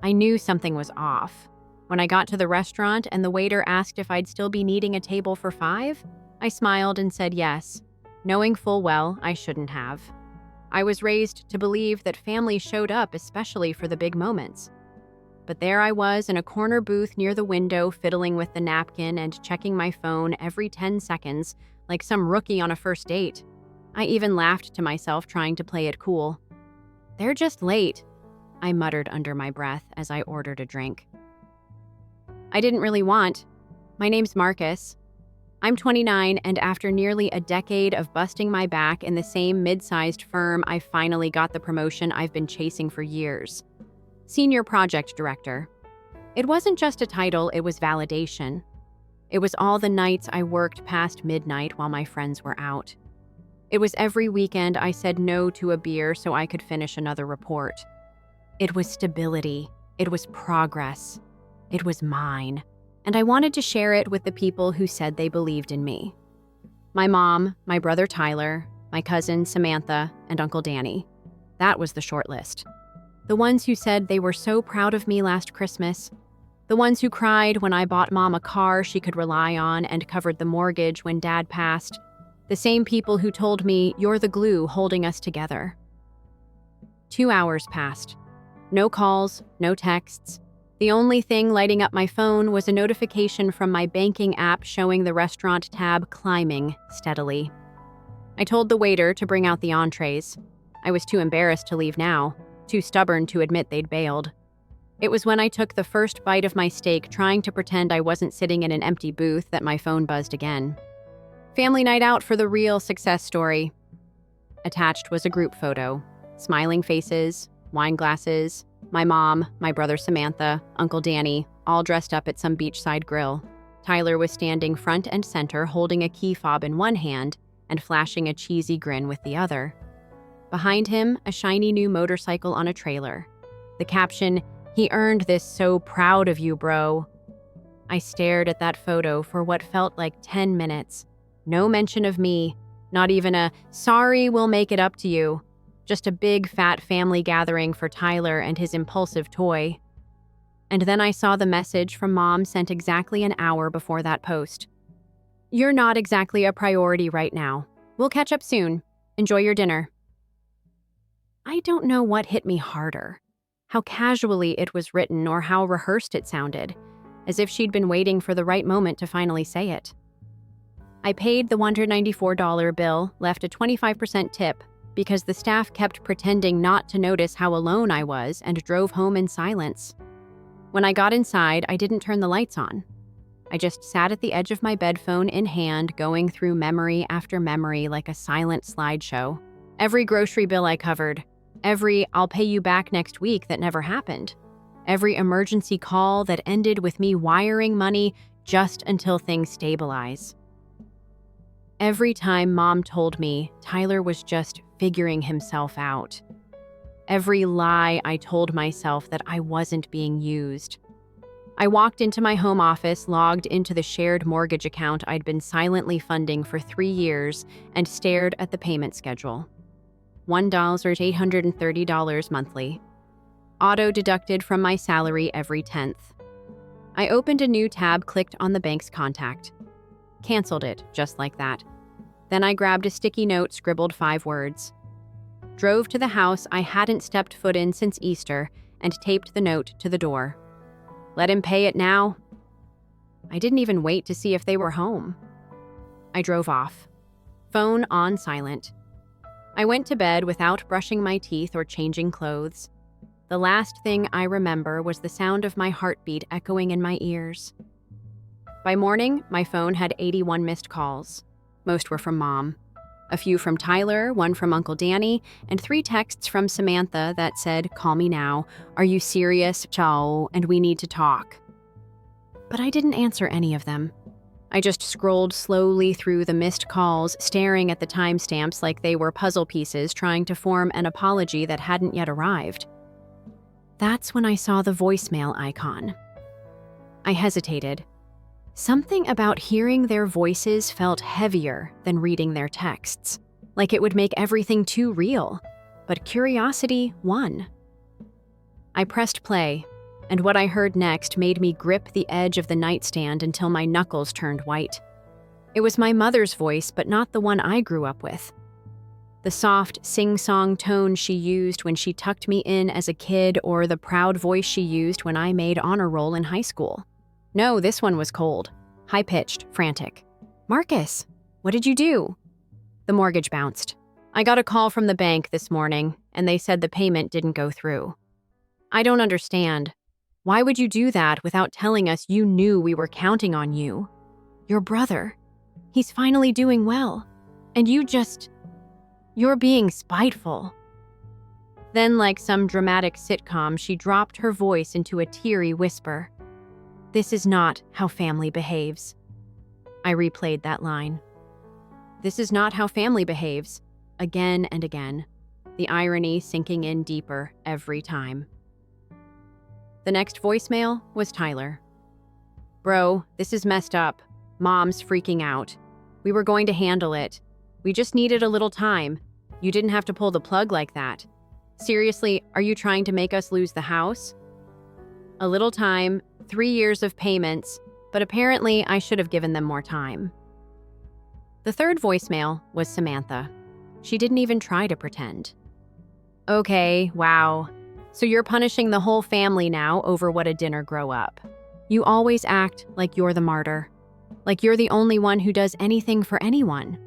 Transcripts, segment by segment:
I knew something was off. When I got to the restaurant and the waiter asked if I'd still be needing a table for 5, I smiled and said yes, knowing full well I shouldn't have. I was raised to believe that family showed up especially for the big moments. But there I was in a corner booth near the window, fiddling with the napkin and checking my phone every 10 seconds, like some rookie on a first date. I even laughed to myself, trying to play it cool. "They're just late," I muttered under my breath as I ordered a drink. "I didn't really want. My name's Marcus. I'm 29, and after nearly a decade of busting my back in the same mid-sized firm, I finally got the promotion I've been chasing for years. Senior Project Director. It wasn't just a title, it was validation. It was all the nights I worked past midnight while my friends were out. It was every weekend I said no to a beer so I could finish another report. It was stability. It was progress. It was mine. And I wanted to share it with the people who said they believed in me. My mom, my brother Tyler, my cousin Samantha, and Uncle Danny. That was the short list. The ones who said they were so proud of me last Christmas. The ones who cried when I bought Mom a car she could rely on and covered the mortgage when Dad passed. The same people who told me, "You're the glue holding us together." 2 hours passed. No calls, no texts. The only thing lighting up my phone was a notification from my banking app showing the restaurant tab climbing steadily. I told the waiter to bring out the entrees. I was too embarrassed to leave now, too stubborn to admit they'd bailed. It was when I took the first bite of my steak, trying to pretend I wasn't sitting in an empty booth, that my phone buzzed again. Family night out for the real success story. Attached was a group photo. Smiling faces, wine glasses, my mom, my brother Samantha, Uncle Danny, all dressed up at some beachside grill. Tyler was standing front and center, holding a key fob in one hand and flashing a cheesy grin with the other. Behind him, a shiny new motorcycle on a trailer. The caption, "He earned this, so proud of you, bro." I stared at that photo for what felt like 10 minutes. No mention of me, not even a "sorry, we'll make it up to you." Just a big fat family gathering for Tyler and his impulsive toy. And then I saw the message from Mom sent exactly an hour before that post. "You're not exactly a priority right now. We'll catch up soon. Enjoy your dinner." I don't know what hit me harder, how casually it was written or how rehearsed it sounded, as if she'd been waiting for the right moment to finally say it. I paid the $194 bill, left a 25% tip, because the staff kept pretending not to notice how alone I was, and drove home in silence. When I got inside, I didn't turn the lights on. I just sat at the edge of my bed, phone in hand, going through memory after memory like a silent slideshow. Every grocery bill I covered. Every "I'll pay you back next week" that never happened. Every emergency call that ended with me wiring money just until things stabilize. Every time Mom told me Tyler was just figuring himself out. Every lie I told myself that I wasn't being used. I walked into my home office, logged into the shared mortgage account I'd been silently funding for 3 years, and stared at the payment schedule. $1,830 monthly. Auto-deducted from my salary every 10th. I opened a new tab, clicked on the bank's contact. Canceled it, just like that. Then I grabbed a sticky note, scribbled 5 words. Drove to the house I hadn't stepped foot in since Easter, and taped the note to the door. Let him pay it now. I didn't even wait to see if they were home. I drove off. Phone on silent. I went to bed without brushing my teeth or changing clothes. The last thing I remember was the sound of my heartbeat echoing in my ears. By morning, my phone had 81 missed calls. Most were from Mom. A few from Tyler, 1 from Uncle Danny, and 3 texts from Samantha that said, "Call me now. Are you serious? Ciao, and we need to talk." But I didn't answer any of them. I just scrolled slowly through the missed calls, staring at the timestamps like they were puzzle pieces trying to form an apology that hadn't yet arrived. That's when I saw the voicemail icon. I hesitated. Something about hearing their voices felt heavier than reading their texts, like it would make everything too real, but curiosity won. I pressed play. And what I heard next made me grip the edge of the nightstand until my knuckles turned white. It was my mother's voice, but not the one I grew up with. The soft, sing-song tone she used when she tucked me in as a kid, or the proud voice she used when I made honor roll in high school. No, this one was cold, high-pitched, frantic. "Marcus, what did you do?" The mortgage bounced. "I got a call from the bank this morning, and they said the payment didn't go through." "I don't understand. Why would you do that without telling us you knew we were counting on you? Your brother. He's finally doing well. And you're being spiteful." Then, like some dramatic sitcom, she dropped her voice into a teary whisper. "This is not how family behaves." I replayed that line. "This is not how family behaves," again and again, the irony sinking in deeper every time. The next voicemail was Tyler. "Bro, this is messed up. Mom's freaking out. We were going to handle it. We just needed a little time. You didn't have to pull the plug like that. Seriously, are you trying to make us lose the house? A little time, 3 years of payments, but apparently I should have given them more time." The third voicemail was Samantha. She didn't even try to pretend. "Okay, wow. So you're punishing the whole family now over what a dinner grow up. You always act like you're the martyr, like you're the only one who does anything for anyone.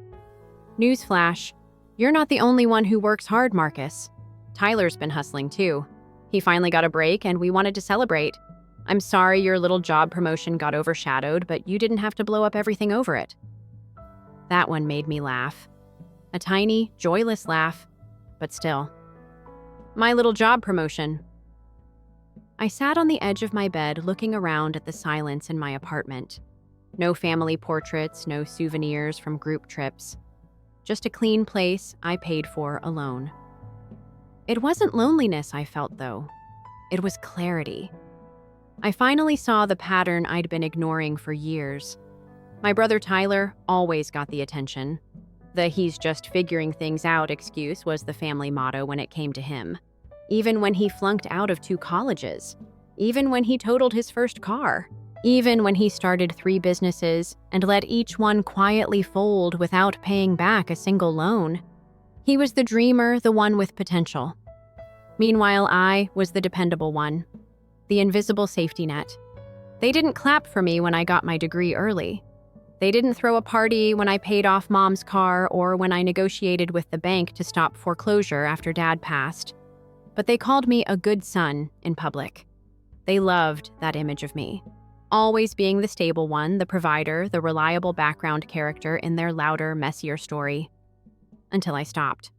Newsflash, you're not the only one who works hard, Marcus. Tyler's been hustling too. He finally got a break and we wanted to celebrate. I'm sorry your little job promotion got overshadowed, but you didn't have to blow up everything over it." That one made me laugh. A tiny, joyless laugh, but still. My little job promotion. I sat on the edge of my bed looking around at the silence in my apartment. No family portraits, no souvenirs from group trips. Just a clean place I paid for alone. It wasn't loneliness I felt, though. It was clarity. I finally saw the pattern I'd been ignoring for years. My brother Tyler always got the attention. The "he's just figuring things out" excuse was the family motto when it came to him. Even when he flunked out of 2 colleges. Even when he totaled his first car. Even when he started 3 businesses and let each one quietly fold without paying back a single loan. He was the dreamer, the one with potential. Meanwhile, I was the dependable one. The invisible safety net. They didn't clap for me when I got my degree early. They didn't throw a party when I paid off Mom's car or when I negotiated with the bank to stop foreclosure after Dad passed. But they called me a good son in public. They loved that image of me. Always being the stable one, the provider, the reliable background character in their louder, messier story. Until I stopped.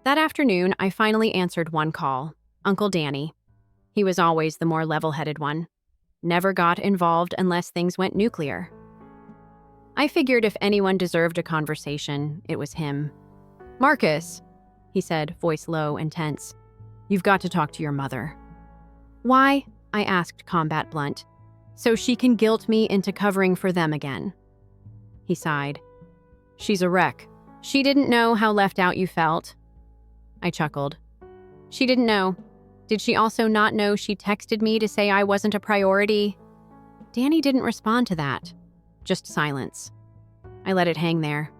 That afternoon, I finally answered one call. Uncle Danny. He was always the more level-headed one. Never got involved unless things went nuclear. I figured if anyone deserved a conversation, it was him. "Marcus," he said, voice low and tense. "You've got to talk to your mother." "Why?" I asked, combat blunt. "So she can guilt me into covering for them again." He sighed. "She's a wreck. She didn't know how left out you felt." I chuckled. "She didn't know. Did she also not know she texted me to say I wasn't a priority?" Danny didn't respond to that. Just silence. I let it hang there.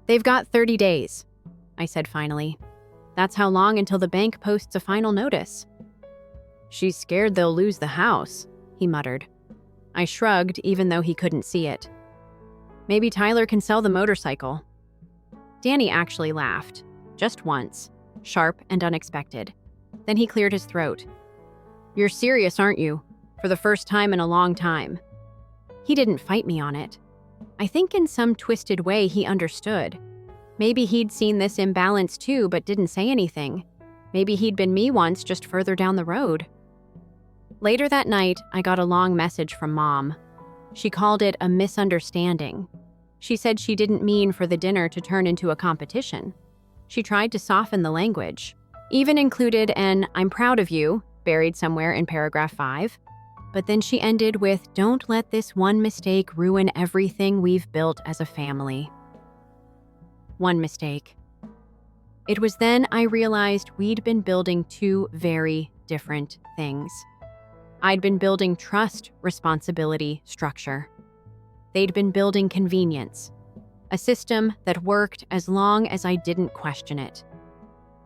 "They've got 30 days, I said finally. "That's how long until the bank posts a final notice." "She's scared they'll lose the house," he muttered. I shrugged, even though he couldn't see it. "Maybe Tyler can sell the motorcycle." Danny actually laughed. Just once. Sharp and unexpected. Then he cleared his throat. "You're serious, aren't you? For the first time in a long time." He didn't fight me on it. I think in some twisted way he understood. Maybe he'd seen this imbalance too, but didn't say anything. Maybe he'd been me once, just further down the road. Later that night, I got a long message from Mom. She called it a misunderstanding. She said she didn't mean for the dinner to turn into a competition. She tried to soften the language. Even included an "I'm proud of you" buried somewhere in paragraph 5. But then she ended with, "Don't let this one mistake ruin everything we've built as a family." One mistake. It was then I realized we'd been building 2 very different things. I'd been building trust, responsibility, structure. They'd been building convenience, a system that worked as long as I didn't question it.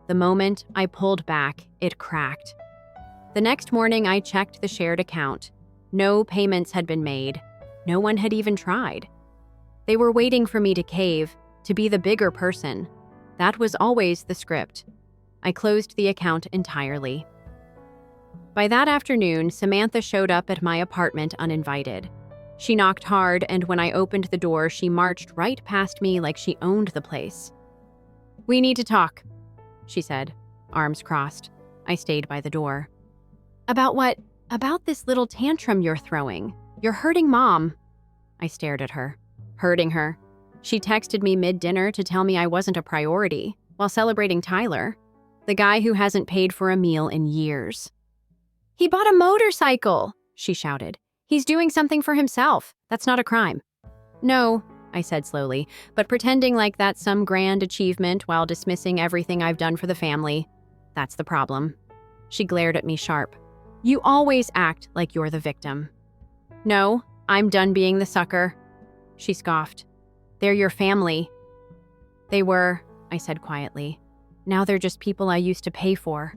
The moment I pulled back, it cracked. The next morning, I checked the shared account. No payments had been made. No one had even tried. They were waiting for me to cave, to be the bigger person. That was always the script. I closed the account entirely. By that afternoon, Samantha showed up at my apartment uninvited. She knocked hard, and when I opened the door, she marched right past me like she owned the place. "We need to talk," she said, arms crossed. I stayed by the door. "About what? About this little tantrum you're throwing. You're hurting Mom." I stared at her. Hurting her? She texted me mid-dinner to tell me I wasn't a priority, while celebrating Tyler, the guy who hasn't paid for a meal in years. "He bought a motorcycle," she shouted. "He's doing something for himself. That's not a crime." "No," I said slowly, but pretending like that's some grand achievement while dismissing everything I've done for the family. "That's the problem." She glared at me sharp. "You always act like you're the victim." "No, I'm done being the sucker," she scoffed. "They're your family." "They were," I said quietly. "Now they're just people I used to pay for."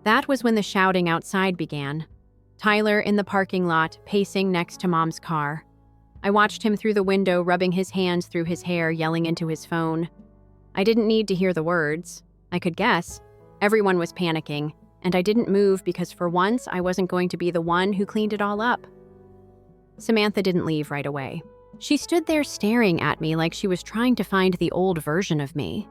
That was when the shouting outside began. Tyler in the parking lot, pacing next to Mom's car. I watched him through the window, rubbing his hands through his hair, yelling into his phone. I didn't need to hear the words. I could guess. Everyone was panicking, and I didn't move because for once I wasn't going to be the one who cleaned it all up. Samantha didn't leave right away. She stood there staring at me like she was trying to find the old version of me.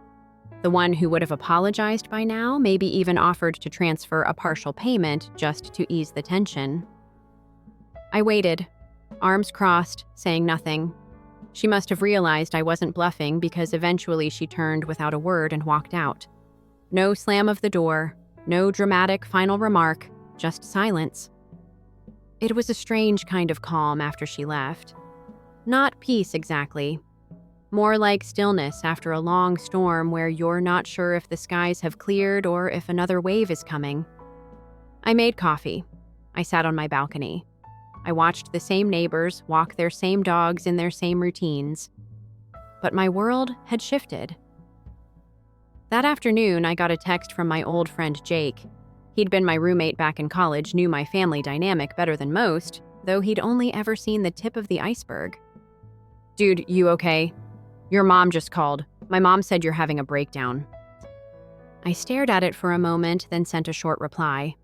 The one who would have apologized by now, maybe even offered to transfer a partial payment just to ease the tension. I waited, arms crossed, saying nothing. She must have realized I wasn't bluffing because eventually she turned without a word and walked out. No slam of the door, no dramatic final remark, just silence. It was a strange kind of calm after she left. Not peace exactly. More like stillness after a long storm where you're not sure if the skies have cleared or if another wave is coming. I made coffee. I sat on my balcony. I watched the same neighbors walk their same dogs in their same routines. But my world had shifted. That afternoon, I got a text from my old friend Jake. He'd been my roommate back in college, knew my family dynamic better than most, though he'd only ever seen the tip of the iceberg. "Dude, you okay? Your mom just called. My mom said you're having a breakdown." I stared at it for a moment, then sent a short reply.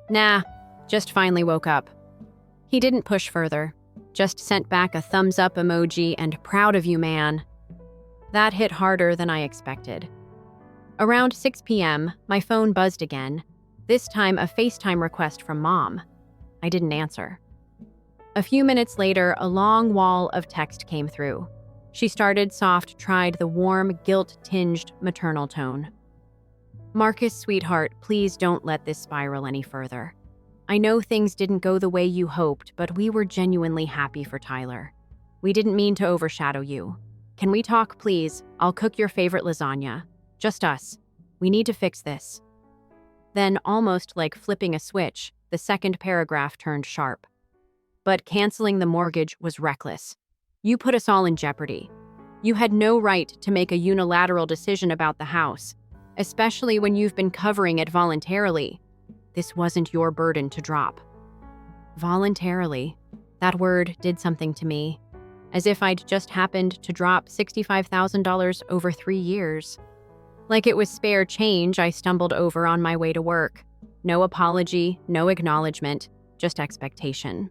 "Nah, just finally woke up." He didn't push further, just sent back a thumbs up emoji and "proud of you, man." That hit harder than I expected. Around 6 p.m., my phone buzzed again, this time a FaceTime request from Mom. I didn't answer. A few minutes later, a long wall of text came through. She started soft, tried the warm, guilt-tinged maternal tone. "Marcus, sweetheart, please don't let this spiral any further. I know things didn't go the way you hoped, but we were genuinely happy for Tyler. We didn't mean to overshadow you. Can we talk, please? I'll cook your favorite lasagna. Just us. We need to fix this." Then, almost like flipping a switch, the second paragraph turned sharp. "But canceling the mortgage was reckless. You put us all in jeopardy. You had no right to make a unilateral decision about the house, especially when you've been covering it voluntarily. This wasn't your burden to drop." Voluntarily. That word did something to me, as if I'd just happened to drop $65,000 over 3 years. Like it was spare change I stumbled over on my way to work. No apology, no acknowledgement, just expectation.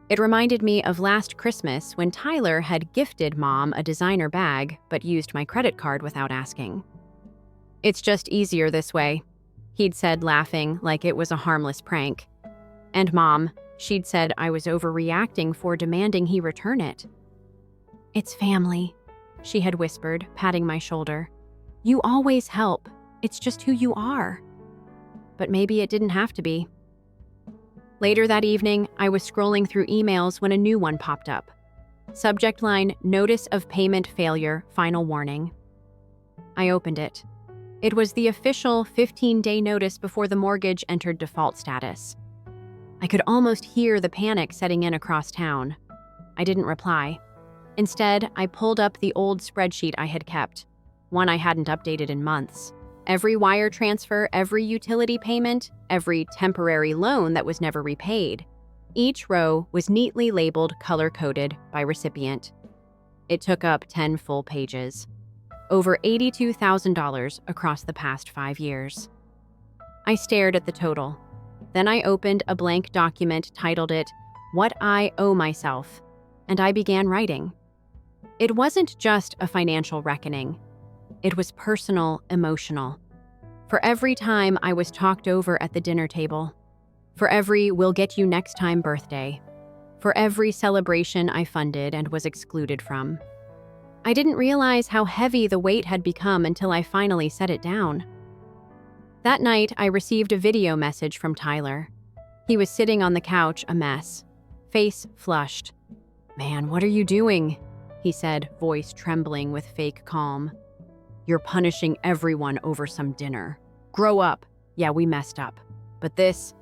It reminded me of last Christmas when Tyler had gifted Mom a designer bag but used my credit card without asking. "It's just easier this way," he'd said, laughing like it was a harmless prank. And Mom, she'd said I was overreacting for demanding he return it. "It's family," she had whispered, patting my shoulder. "You always help. It's just who you are." But maybe it didn't have to be. Later that evening, I was scrolling through emails when a new one popped up. Subject line, "Notice of payment failure, final warning." I opened it. It was the official 15-day notice before the mortgage entered default status. I could almost hear the panic setting in across town. I didn't reply. Instead, I pulled up the old spreadsheet I had kept, one I hadn't updated in months. Every wire transfer, every utility payment, every temporary loan that was never repaid. Each row was neatly labeled color-coded by recipient. It took up 10 full pages. Over $82,000 across the past 5 years. I stared at the total. Then I opened a blank document, titled it, "What I Owe Myself," and I began writing. It wasn't just a financial reckoning. It was personal, emotional. For every time I was talked over at the dinner table. For every "we'll get you next time" birthday. For every celebration I funded and was excluded from. I didn't realize how heavy the weight had become until I finally set it down. That night, I received a video message from Tyler. He was sitting on the couch, a mess, face flushed. "Man, what are you doing?" he said, voice trembling with fake calm. "You're punishing everyone over some dinner. Grow up. Yeah, we messed up. But this?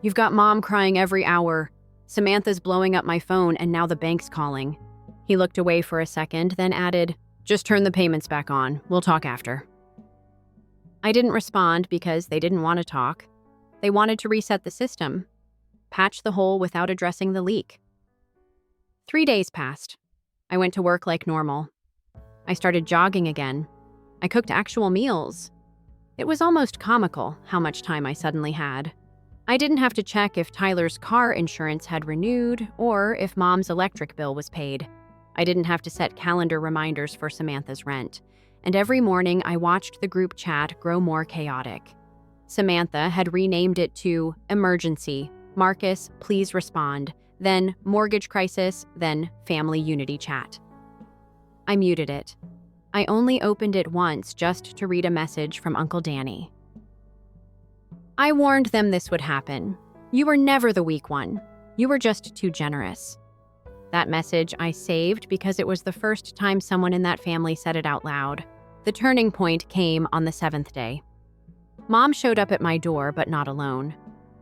You've got mom crying every hour. Samantha's blowing up my phone, and now the bank's calling." He looked away for a second, then added, "Just turn the payments back on. We'll talk after." I didn't respond because they didn't want to talk. They wanted to reset the system, patch the hole without addressing the leak. 3 days passed. I went to work like normal. I started jogging again. I cooked actual meals. It was almost comical how much time I suddenly had. I didn't have to check if Tyler's car insurance had renewed or if mom's electric bill was paid. I didn't have to set calendar reminders for Samantha's rent. And every morning I watched the group chat grow more chaotic. Samantha had renamed it to Emergency, Marcus, Please Respond, then Mortgage Crisis, then Family Unity Chat. I muted it. I only opened it once just to read a message from Uncle Danny. "I warned them this would happen. You were never the weak one. You were just too generous." That message I saved because it was the first time someone in that family said it out loud. The turning point came on the 7th day. Mom showed up at my door, but not alone.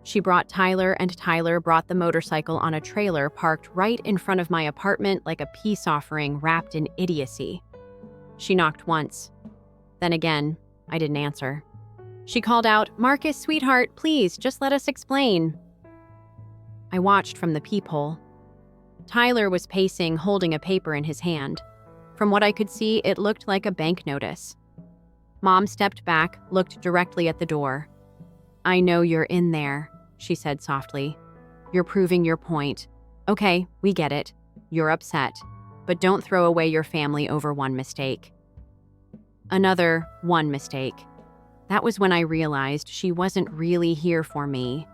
She brought Tyler, and Tyler brought the motorcycle on a trailer parked right in front of my apartment like a peace offering wrapped in idiocy. She knocked once. Then again, I didn't answer. She called out, "Marcus, sweetheart, please, just let us explain." I watched from the peephole. Tyler was pacing, holding a paper in his hand. From what I could see, it looked like a bank notice. Mom stepped back, looked directly at the door. "I know you're in there," she said softly. "You're proving your point. Okay, we get it. You're upset. But don't throw away your family over one mistake." Another one mistake. That was when I realized she wasn't really here for me.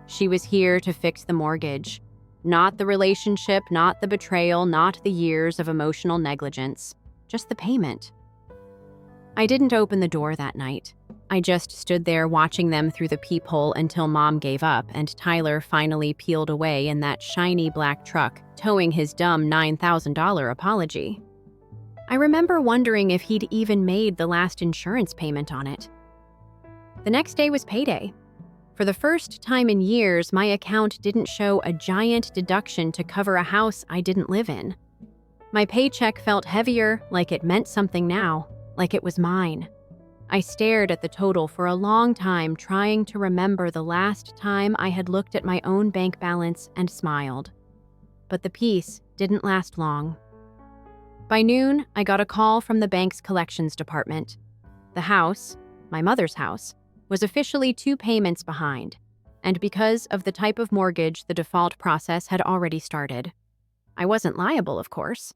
She was here to fix the mortgage. Not the relationship, not the betrayal, not the years of emotional negligence. Just the payment. I didn't open the door that night. I just stood there watching them through the peephole until Mom gave up and Tyler finally peeled away in that shiny black truck, towing his dumb $9,000 apology. I remember wondering if he'd even made the last insurance payment on it. The next day was payday. For the first time in years, my account didn't show a giant deduction to cover a house I didn't live in. My paycheck felt heavier, like it meant something now, like it was mine. I stared at the total for a long time, trying to remember the last time I had looked at my own bank balance and smiled. But the peace didn't last long. By noon, I got a call from the bank's collections department. The house, my mother's house, was officially 2 payments behind, and because of the type of mortgage, the default process had already started. I wasn't liable, of course.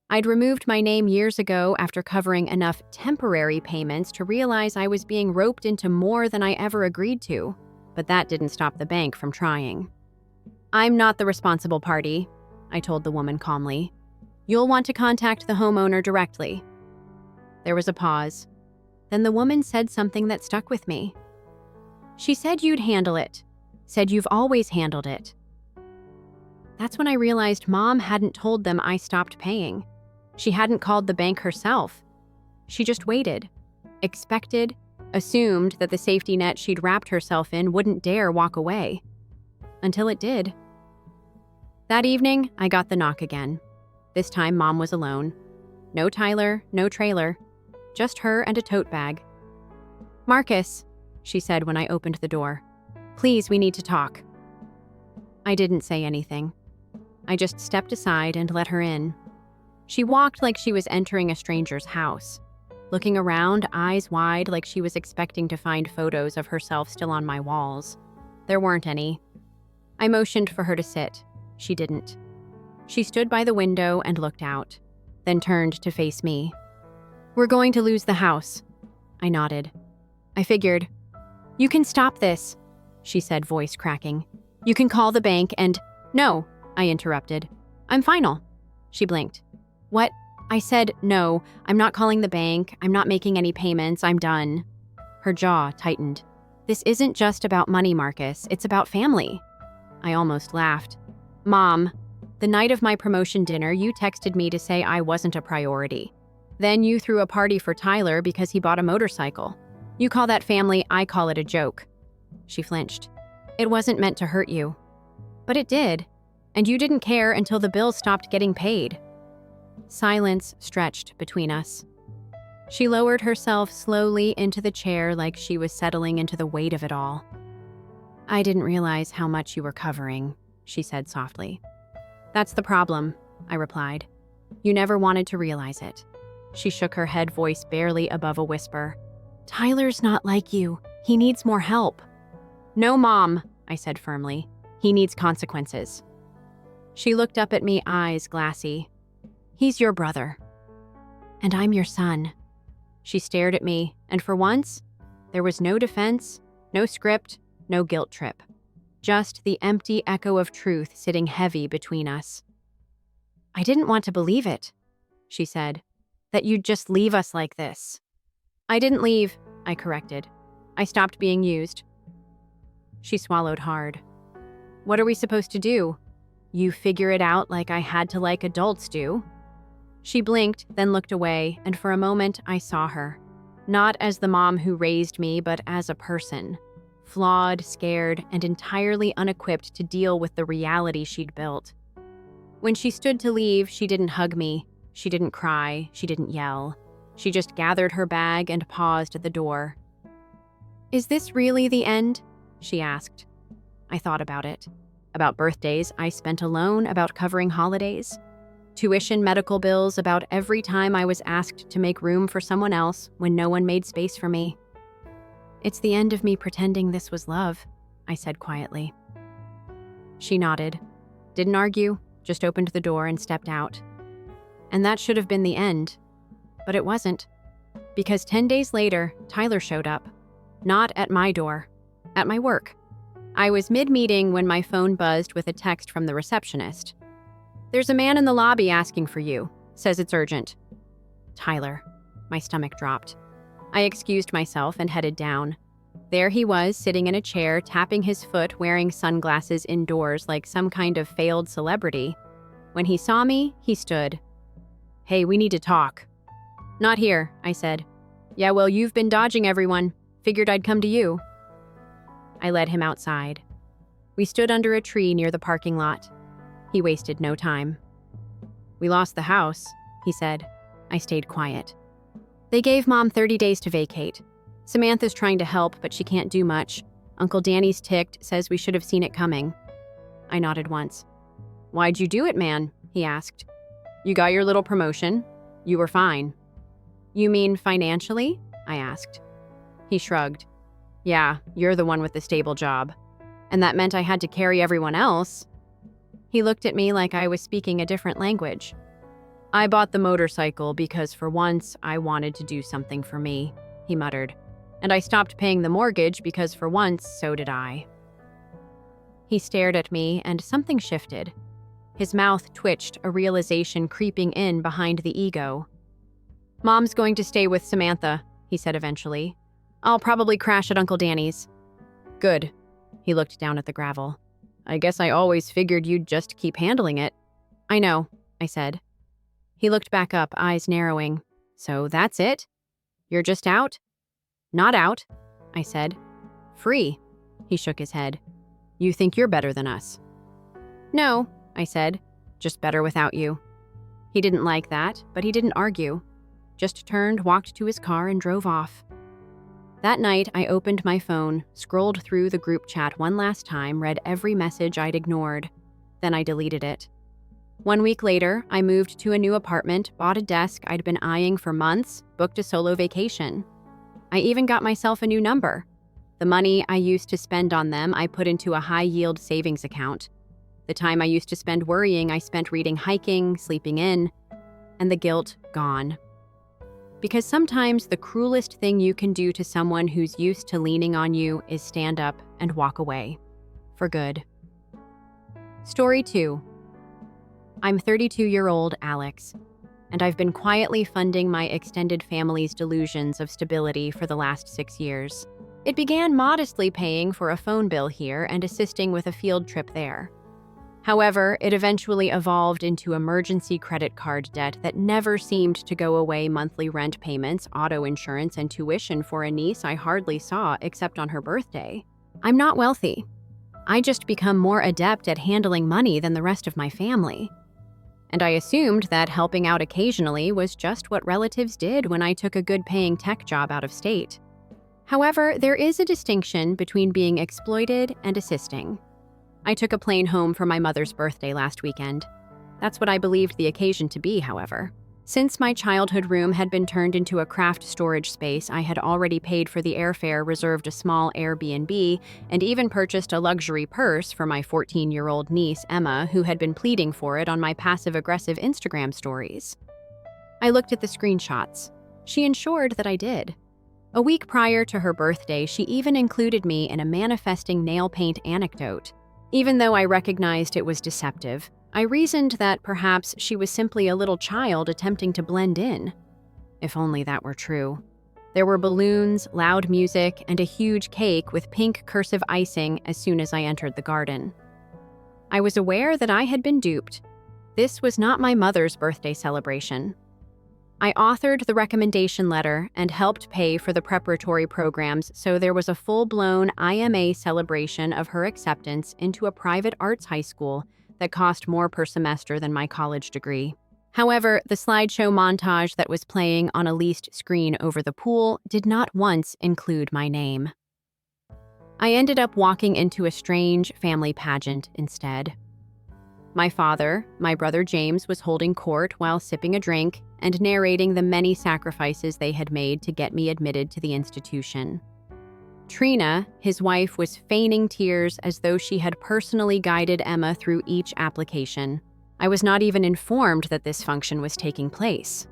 I'd removed my name years ago after covering enough temporary payments to realize I was being roped into more than I ever agreed to, but that didn't stop the bank from trying. "I'm not the responsible party," I told the woman calmly. "You'll want to contact the homeowner directly." There was a pause. Then the woman said something that stuck with me. She said you'd handle it. Said you've always handled it. That's when I realized Mom hadn't told them I stopped paying. She hadn't called the bank herself. She just waited, expected assumed that the safety net she'd wrapped herself in wouldn't dare walk away. Until it did. That evening, I got the knock again. This time, Mom was alone. No Tyler, no trailer. Just her and a tote bag. "Marcus," she said when I opened the door. "Please, we need to talk." I didn't say anything. I just stepped aside and let her in. She walked like she was entering a stranger's house, looking around, eyes wide, like she was expecting to find photos of herself still on my walls. There weren't any. I motioned for her to sit. She didn't. She stood by the window and looked out, then turned to face me. "We're going to lose the house." I nodded. I figured. "You can stop this," she said, voice cracking. "You can call the bank and—" "No," I interrupted. "I'm final." She blinked. "What?" I said, "No, I'm not calling the bank. I'm not making any payments. I'm done." Her jaw tightened. "This isn't just about money, Marcus. It's about family." I almost laughed. "Mom, the night of my promotion dinner, you texted me to say I wasn't a priority. Then you threw a party for Tyler because he bought a motorcycle. You call that family, I call it a joke." She flinched. "It wasn't meant to hurt you." "But it did. And you didn't care until the bills stopped getting paid." Silence stretched between us. She lowered herself slowly into the chair like she was settling into the weight of it all. "I didn't realize how much you were covering," she said softly. "That's the problem," I replied. "You never wanted to realize it." She shook her head, voice barely above a whisper. "Tyler's not like you. He needs more help." "No, Mom," I said firmly. "He needs consequences." She looked up at me, eyes glassy. "He's your brother." "And I'm your son." She stared at me, and for once, there was no defense, no script, no guilt trip. Just the empty echo of truth sitting heavy between us. "I didn't want to believe it," she said, "that you'd just leave us like this." "I didn't leave," I corrected. "I stopped being used." She swallowed hard. "What are we supposed to do? You figure it out like I had to, like adults do?" She blinked, then looked away, and for a moment I saw her. Not as the mom who raised me, but as a person. Flawed, scared, and entirely unequipped to deal with the reality she'd built. When she stood to leave, she didn't hug me. She didn't cry. She didn't yell. She just gathered her bag and paused at the door. "Is this really the end?" she asked. I thought about it. About birthdays I spent alone, about covering holidays. Tuition, medical bills, about every time I was asked to make room for someone else when no one made space for me. "It's the end of me pretending this was love," I said quietly. She nodded. Didn't argue, just opened the door and stepped out. And that should have been the end. But it wasn't. Because 10 days later, Tyler showed up. Not at my door. At my work. I was mid-meeting when my phone buzzed with a text from the receptionist. "There's a man in the lobby asking for you. Says it's urgent." Tyler. My stomach dropped. I excused myself and headed down. There he was, sitting in a chair, tapping his foot, wearing sunglasses indoors like some kind of failed celebrity. When he saw me, he stood. "Hey, we need to talk." "Not here," I said. "Yeah, well, you've been dodging everyone. Figured I'd come to you." I led him outside. We stood under a tree near the parking lot. He wasted no time. "We lost the house," he said. I stayed quiet. "They gave Mom 30 days to vacate. Samantha's trying to help, but she can't do much. Uncle Danny's ticked, says we should have seen it coming." I nodded once. "Why'd you do it, man?" he asked. "You got your little promotion. You were fine." "You mean financially?" I asked. He shrugged. "Yeah, you're the one with the stable job. And that meant I had to carry everyone else." He looked at me like I was speaking a different language. "I bought the motorcycle because for once I wanted to do something for me," he muttered. "And I stopped paying the mortgage because for once, so did I." He stared at me and something shifted. His mouth twitched, a realization creeping in behind the ego. "Mom's going to stay with Samantha," he said eventually. "I'll probably crash at Uncle Danny's." "Good." He looked down at the gravel. "I guess I always figured you'd just keep handling it." "I know," I said. He looked back up, eyes narrowing. "So that's it? You're just out?" Not out, I said. Free, he shook his head. You think you're better than us? No, I said, just better without you. He didn't like that, but he didn't argue. Just turned, walked to his car, and drove off. That night, I opened my phone, scrolled through the group chat one last time, read every message I'd ignored. Then I deleted it. 1 week later, I moved to a new apartment, bought a desk I'd been eyeing for months, booked a solo vacation. I even got myself a new number. The money I used to spend on them, I put into a high-yield savings account. The time I used to spend worrying, I spent reading, hiking, sleeping in, and the guilt gone. Because sometimes the cruelest thing you can do to someone who's used to leaning on you is stand up and walk away. For good. Story 2. I'm 32-year-old Alex, and I've been quietly funding my extended family's delusions of stability for the last 6 years. It began modestly paying for a phone bill here and assisting with a field trip there. However, it eventually evolved into emergency credit card debt that never seemed to go away, monthly rent payments, auto insurance, and tuition for a niece I hardly saw except on her birthday. I'm not wealthy. I just become more adept at handling money than the rest of my family. And I assumed that helping out occasionally was just what relatives did when I took a good-paying tech job out of state. However, there is a distinction between being exploited and assisting. I took a plane home for my mother's birthday last weekend. That's what I believed the occasion to be, however. Since my childhood room had been turned into a craft storage space, I had already paid for the airfare, reserved a small Airbnb, and even purchased a luxury purse for my 14-year-old niece, Emma, who had been pleading for it on my passive-aggressive Instagram stories. I looked at the screenshots. She ensured that I did. A week prior to her birthday, she even included me in a manifesting nail paint anecdote. Even though I recognized it was deceptive, I reasoned that perhaps she was simply a little child attempting to blend in. If only that were true. There were balloons, loud music, and a huge cake with pink cursive icing as soon as I entered the garden. I was aware that I had been duped. This was not my mother's birthday celebration. I authored the recommendation letter and helped pay for the preparatory programs, so there was a full-blown IMA celebration of her acceptance into a private arts high school that cost more per semester than my college degree. However, the slideshow montage that was playing on a leased screen over the pool did not once include my name. I ended up walking into a strange family pageant instead. My father, my brother James, was holding court while sipping a drink and narrating the many sacrifices they had made to get me admitted to the institution. Trina, his wife, was feigning tears as though she had personally guided Emma through each application. I was not even informed that this function was taking place.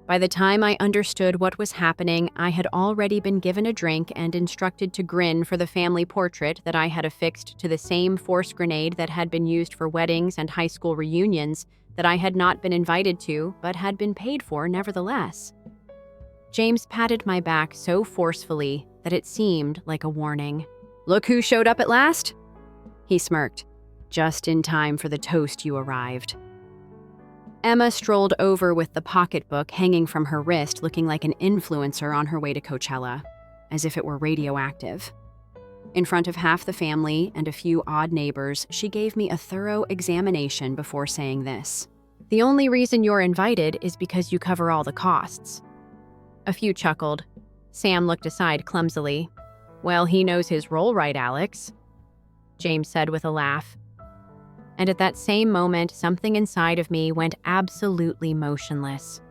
By the time I understood what was happening, I had already been given a drink and instructed to grin for the family portrait that I had affixed to the same force grenade that had been used for weddings and high school reunions that I had not been invited to, but had been paid for nevertheless. James patted my back so forcefully that it seemed like a warning. "Look who showed up at last?" He smirked. "Just in time for the toast you arrived." Emma strolled over with the pocketbook hanging from her wrist, looking like an influencer on her way to Coachella, as if it were radioactive. In front of half the family and a few odd neighbors, she gave me a thorough examination before saying this. "The only reason you're invited is because you cover all the costs." A few chuckled. Sam looked aside clumsily. "Well, he knows his role right, Alex," James said with a laugh. And at that same moment, something inside of me went absolutely motionless.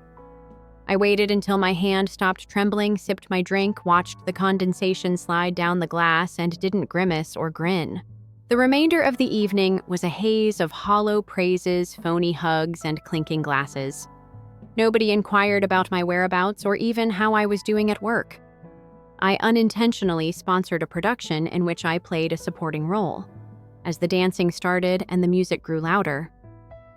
I waited until my hand stopped trembling, sipped my drink, watched the condensation slide down the glass, and didn't grimace or grin. The remainder of the evening was a haze of hollow praises, phony hugs, and clinking glasses. Nobody inquired about my whereabouts or even how I was doing at work. I unintentionally sponsored a production in which I played a supporting role. As the dancing started and the music grew louder,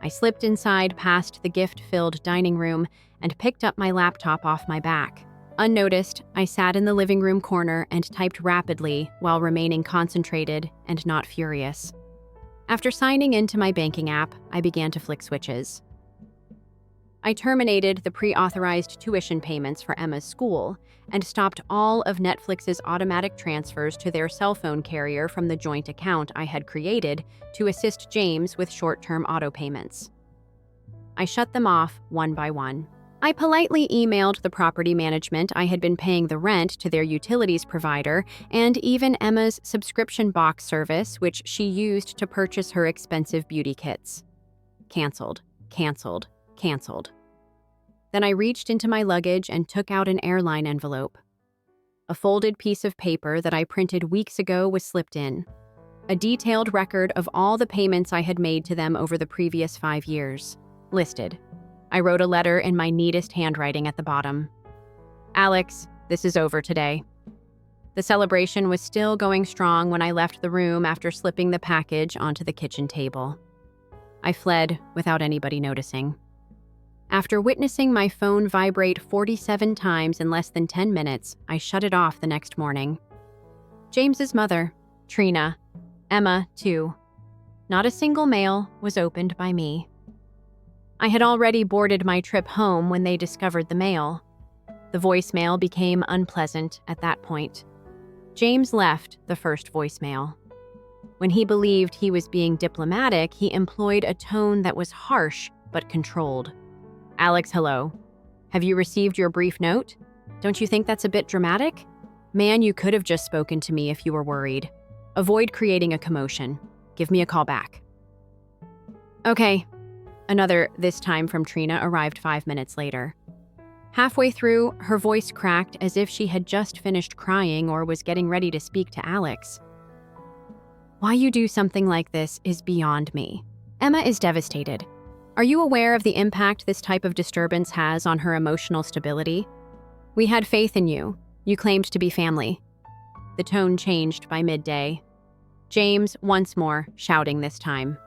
I slipped inside past the gift-filled dining room and picked up my laptop off my back. Unnoticed, I sat in the living room corner and typed rapidly while remaining concentrated and not furious. After signing into my banking app, I began to flick switches. I terminated the pre-authorized tuition payments for Emma's school and stopped all of Netflix's automatic transfers to their cell phone carrier from the joint account I had created to assist James with short-term auto payments. I shut them off one by one. I politely emailed the property management I had been paying the rent to their utilities provider and even Emma's subscription box service, which she used to purchase her expensive beauty kits. Canceled, canceled, canceled. Then I reached into my luggage and took out an airline envelope. A folded piece of paper that I printed weeks ago was slipped in. A detailed record of all the payments I had made to them over the previous 5 years. Listed. I wrote a letter in my neatest handwriting at the bottom. Alex, this is over today. The celebration was still going strong when I left the room after slipping the package onto the kitchen table. I fled without anybody noticing. After witnessing my phone vibrate 47 times in less than 10 minutes, I shut it off the next morning. James's mother, Trina, Emma, too. Not a single mail was opened by me. I had already boarded my trip home when they discovered the mail. The voicemail became unpleasant at that point. James left the first voicemail. When he believed he was being diplomatic, he employed a tone that was harsh but controlled. Alex, hello. Have you received your brief note? Don't you think that's a bit dramatic? Man, you could have just spoken to me if you were worried. Avoid creating a commotion. Give me a call back. Okay. Another this time from Trina arrived 5 minutes later. Halfway through, her voice cracked as if she had just finished crying or was getting ready to speak to Alex. Why you do something like this is beyond me. Emma is devastated. Are you aware of the impact this type of disturbance has on her emotional stability? We had faith in you. You claimed to be family. The tone changed by midday. James, once more, shouting this time.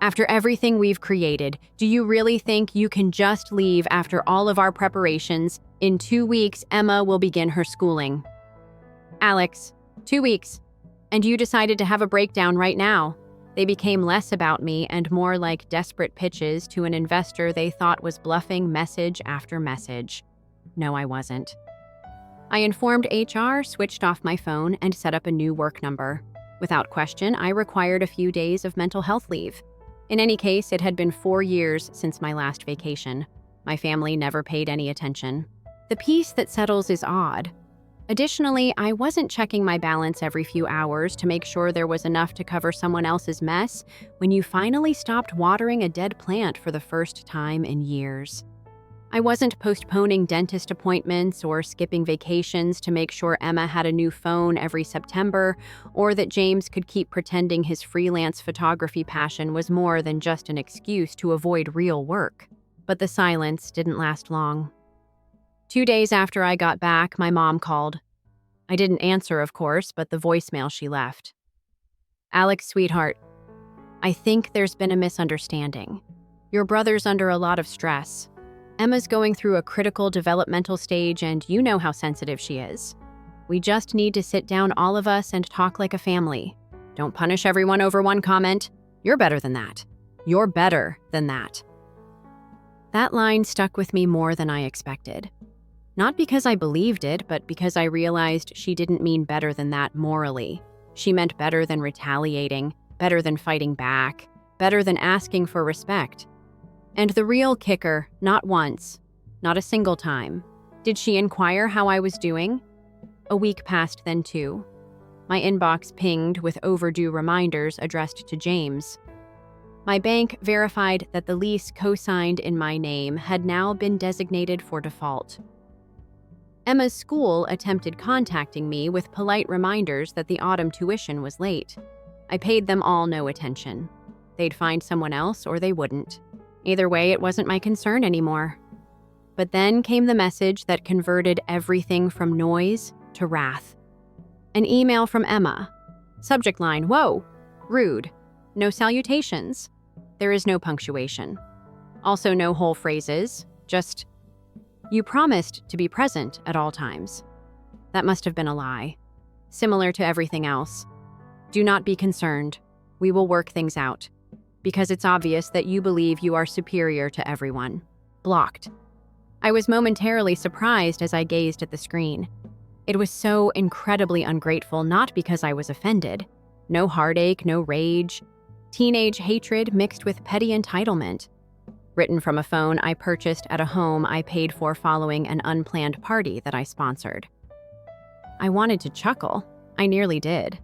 After everything we've created, do you really think you can just leave after all of our preparations? In 2 weeks, Emma will begin her schooling. Alex, 2 weeks. And you decided to have a breakdown right now. They became less about me and more like desperate pitches to an investor they thought was bluffing message after message. No, I wasn't. I informed HR, switched off my phone, and set up a new work number. Without question, I required a few days of mental health leave. In any case, it had been 4 years since my last vacation. My family never paid any attention. The peace that settles is odd. Additionally, I wasn't checking my balance every few hours to make sure there was enough to cover someone else's mess when you finally stopped watering a dead plant for the first time in years. I wasn't postponing dentist appointments or skipping vacations to make sure Emma had a new phone every September, or that James could keep pretending his freelance photography passion was more than just an excuse to avoid real work. But the silence didn't last long. 2 days after I got back, my mom called. I didn't answer, of course, but the voicemail she left. Alex, sweetheart, I think there's been a misunderstanding. Your brother's under a lot of stress. Emma's going through a critical developmental stage, and you know how sensitive she is. We just need to sit down, all of us, and talk like a family. Don't punish everyone over one comment. You're better than that. You're better than that. That line stuck with me more than I expected. Not because I believed it, but because I realized she didn't mean better than that morally. She meant better than retaliating, better than fighting back, better than asking for respect. And the real kicker, not once, not a single time, did she inquire how I was doing. A week passed then too. My inbox pinged with overdue reminders addressed to James. My bank verified that the lease co-signed in my name had now been designated for default. Emma's school attempted contacting me with polite reminders that the autumn tuition was late. I paid them all no attention. They'd find someone else or they wouldn't. Either way, it wasn't my concern anymore. But then came the message that converted everything from noise to wrath. An email from Emma. Subject line, whoa, rude. No salutations. There is no punctuation. Also no whole phrases, just, you promised to be present at all times. That must have been a lie. Similar to everything else. Do not be concerned. We will work things out. Because it's obvious that you believe you are superior to everyone. blocked. I was momentarily surprised as I gazed at the screen. It was so incredibly ungrateful, not because I was offended. No heartache, no rage. Teenage hatred mixed with petty entitlement. Written from a phone I purchased at a home I paid for following an unplanned party that I sponsored. I wanted to chuckle. I nearly did.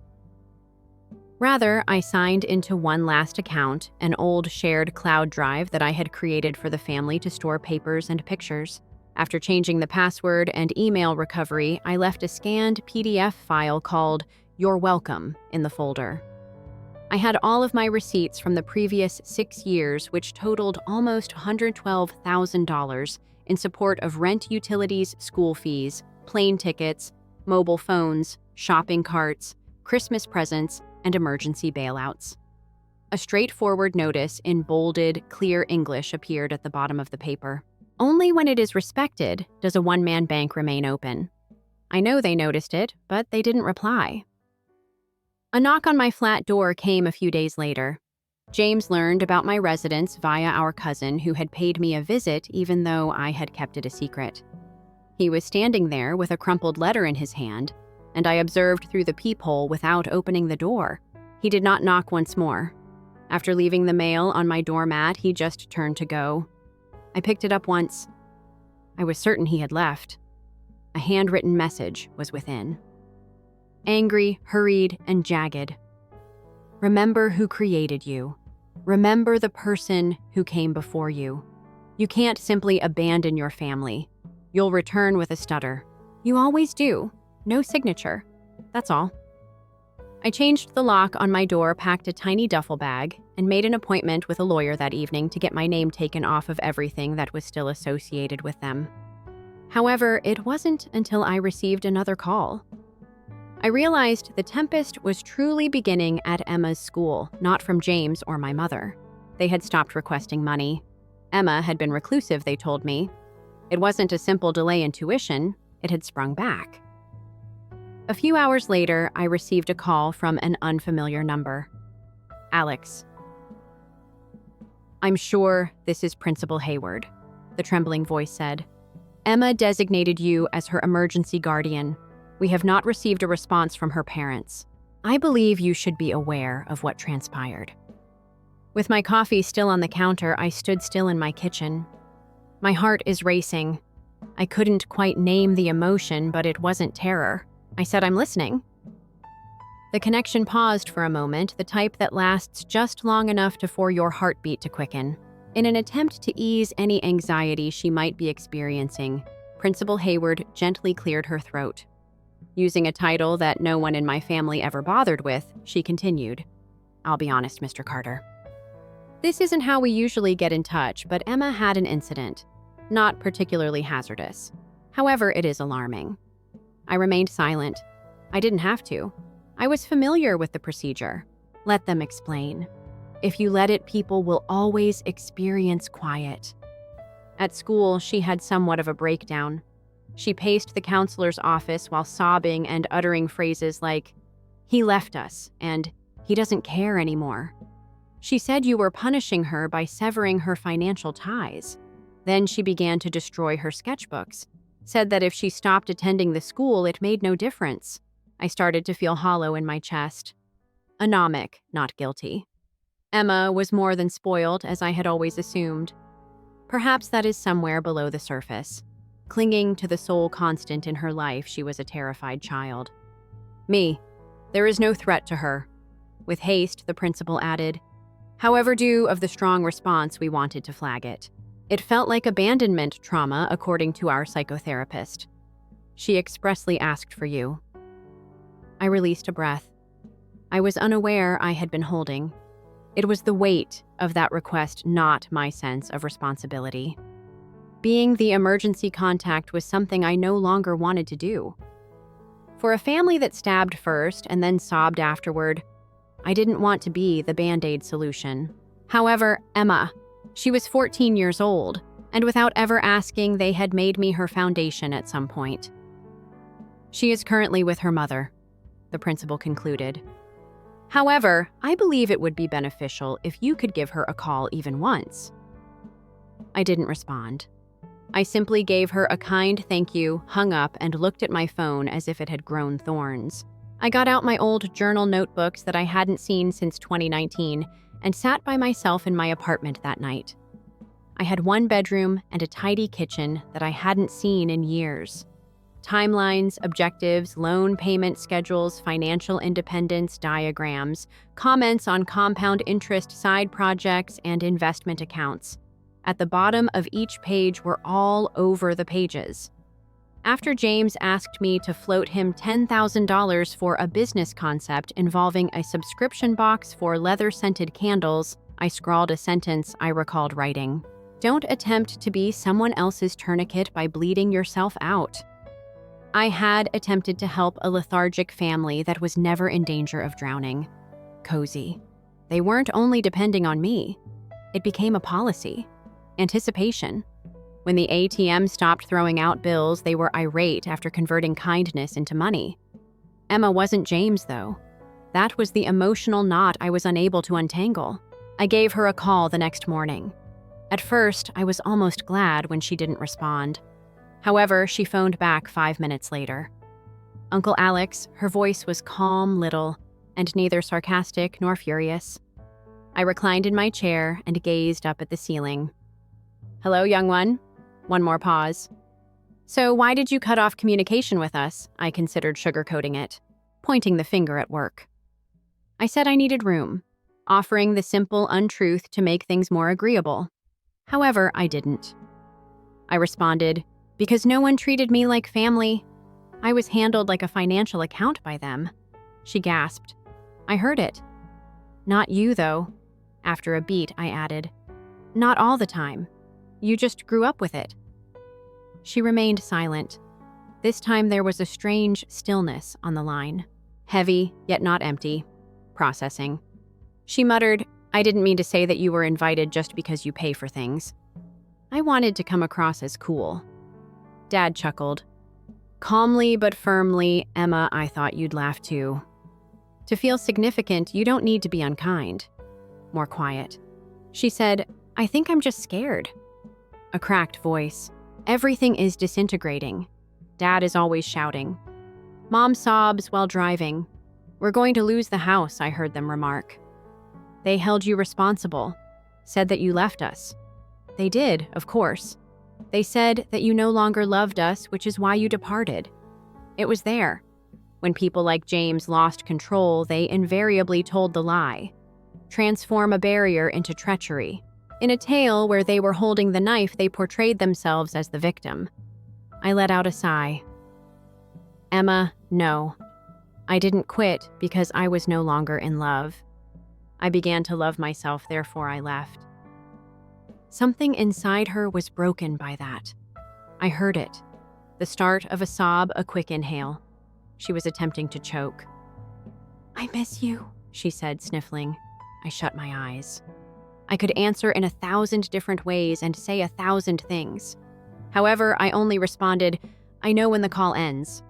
Rather, I signed into one last account, an old shared cloud drive that I had created for the family to store papers and pictures. After changing the password and email recovery, I left a scanned PDF file called "You're Welcome" in the folder. I had all of my receipts from the previous 6 years, which totaled almost $112,000 in support of rent, utilities, school fees, plane tickets, mobile phones, shopping carts, Christmas presents, and emergency bailouts. A straightforward notice in bolded, clear English appeared at the bottom of the paper. Only when it is respected does a one-man bank remain open. I know they noticed it, but they didn't reply. A knock on my flat door came a few days later. James learned about my residence via our cousin who had paid me a visit even though I had kept it a secret. He was standing there with a crumpled letter in his hand, and I observed through the peephole without opening the door. He did not knock once more. After leaving the mail on my doormat, he just turned to go. I picked it up once. I was certain he had left. A handwritten message was within. Angry, hurried, and jagged. Remember who created you. Remember the person who came before you. You can't simply abandon your family. You'll return with a stutter. You always do. No signature. That's all. I changed the lock on my door, packed a tiny duffel bag, and made an appointment with a lawyer that evening to get my name taken off of everything that was still associated with them. However, it wasn't until I received another call. I realized the tempest was truly beginning at Emma's school, not from James or my mother. They had stopped requesting money. Emma had been reclusive, they told me. It wasn't a simple delay in tuition, it had sprung back. A few hours later, I received a call from an unfamiliar number. Alex. I'm sure this is Principal Hayward, the trembling voice said. Emma designated you as her emergency guardian. We have not received a response from her parents. I believe you should be aware of what transpired. With my coffee still on the counter, I stood still in my kitchen. My heart is racing. I couldn't quite name the emotion, but it wasn't terror. I said, I'm listening. The connection paused for a moment, the type that lasts just long enough for your heartbeat to quicken. In an attempt to ease any anxiety she might be experiencing, Principal Hayward gently cleared her throat. Using a title that no one in my family ever bothered with, she continued, I'll be honest, Mr. Carter. This isn't how we usually get in touch, but Emma had an incident. Not particularly hazardous. However, it is alarming. I remained silent. I didn't have to. I was familiar with the procedure. Let them explain. If you let it, people will always experience quiet. At school, she had somewhat of a breakdown. She paced the counselor's office while sobbing and uttering phrases like, he left us, and he doesn't care anymore. She said you were punishing her by severing her financial ties. Then she began to destroy her sketchbooks. Said that if she stopped attending the school, it made no difference. I started to feel hollow in my chest. Anomic, not guilty. Emma was more than spoiled, as I had always assumed. Perhaps that is somewhere below the surface. Clinging to the sole constant in her life, she was a terrified child. Me. There is no threat to her. With haste, the principal added, however due of the strong response we wanted to flag it. It felt like abandonment trauma, according to our psychotherapist. She expressly asked for you. I released a breath. I was unaware I had been holding. It was the weight of that request, not my sense of responsibility. Being the emergency contact was something I no longer wanted to do. For a family that stabbed first and then sobbed afterward, I didn't want to be the Band-Aid solution. However, Emma, she was 14 years old, and without ever asking, they had made me her foundation at some point. She is currently with her mother, the principal concluded. However, I believe it would be beneficial if you could give her a call even once. I didn't respond. I simply gave her a kind thank you, hung up, and looked at my phone as if it had grown thorns. I got out my old journal notebooks that I hadn't seen since 2019 and sat by myself in my apartment that night. I had one bedroom and a tidy kitchen that I hadn't seen in years. Timelines, objectives, loan payment schedules, financial independence diagrams, comments on compound interest side projects, and investment accounts. At the bottom of each page were all over the pages. After James asked me to float him $10,000 for a business concept involving a subscription box for leather-scented candles, I scrawled a sentence I recalled writing. Don't attempt to be someone else's tourniquet by bleeding yourself out. I had attempted to help a lethargic family that was never in danger of drowning. Cozy. They weren't only depending on me. It became a policy. Anticipation. When the ATM stopped throwing out bills, they were irate after converting kindness into money. Emma wasn't James, though. That was the emotional knot I was unable to untangle. I gave her a call the next morning. At first, I was almost glad when she didn't respond. However, she phoned back 5 minutes later. Uncle Alex, her voice was calm little, and neither sarcastic nor furious. I reclined in my chair and gazed up at the ceiling. Hello, young one. One more pause. So why did you cut off communication with us? I considered sugarcoating it, pointing the finger at work. I said I needed room, offering the simple untruth to make things more agreeable. However, I didn't. I responded, because no one treated me like family. I was handled like a financial account by them. She gasped. I heard it. Not you, though. After a beat, I added, not all the time. You just grew up with it. She remained silent. This time there was a strange stillness on the line. Heavy, yet not empty. Processing. She muttered, I didn't mean to say that you were invited just because you pay for things. I wanted to come across as cool. Dad chuckled. Calmly but firmly, Emma, I thought you'd laugh too. To feel significant, you don't need to be unkind. More quiet. She said, I think I'm just scared. A cracked voice. Everything is disintegrating. Dad is always shouting. Mom sobs while driving. We're going to lose the house, I heard them remark. They held you responsible, said that you left us. They did, of course. They said that you no longer loved us, which is why you departed. It was there. When people like James lost control, they invariably told the lie. Transform a barrier into treachery. In a tale where they were holding the knife, they portrayed themselves as the victim. I let out a sigh. Emma, no. I didn't quit because I was no longer in love. I began to love myself, therefore I left. Something inside her was broken by that. I heard it. The start of a sob, a quick inhale. She was attempting to choke. I miss you, she said, sniffling. I shut my eyes. I could answer in 1,000 different ways and say 1,000 things. However, I only responded, I know when the call ends.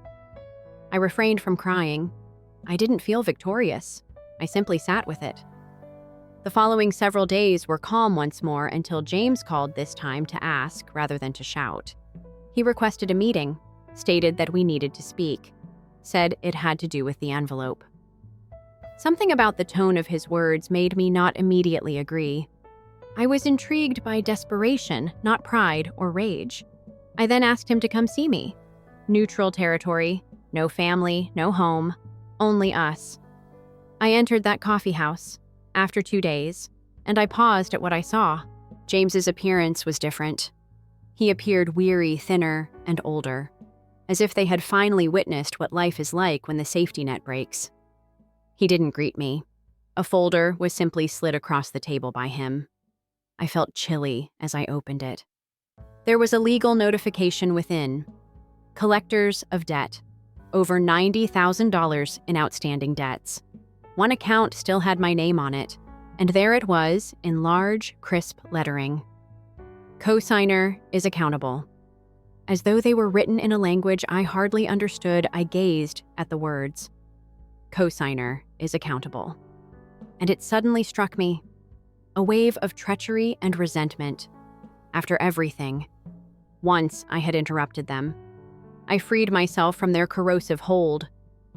I refrained from crying. I didn't feel victorious. I simply sat with it. The following several days were calm once more until James called this time to ask rather than to shout. He requested a meeting, stated that we needed to speak, said it had to do with the envelope. Something about the tone of his words made me not immediately agree. I was intrigued by desperation, not pride or rage. I then asked him to come see me. Neutral territory, no family, no home, only us. I entered that coffee house after 2 days, and I paused at what I saw. James's appearance was different. He appeared weary, thinner, and older, as if they had finally witnessed what life is like when the safety net breaks. He didn't greet me. A folder was simply slid across the table by him. I felt chilly as I opened it. There was a legal notification within. Collectors of debt. Over $90,000 in outstanding debts. One account still had my name on it, and there it was in large, crisp lettering. Co-signer is accountable. As though they were written in a language I hardly understood, I gazed at the words. Co-signer is accountable. And it suddenly struck me. A wave of treachery and resentment. After everything, Once I had interrupted them. I freed myself from their corrosive hold.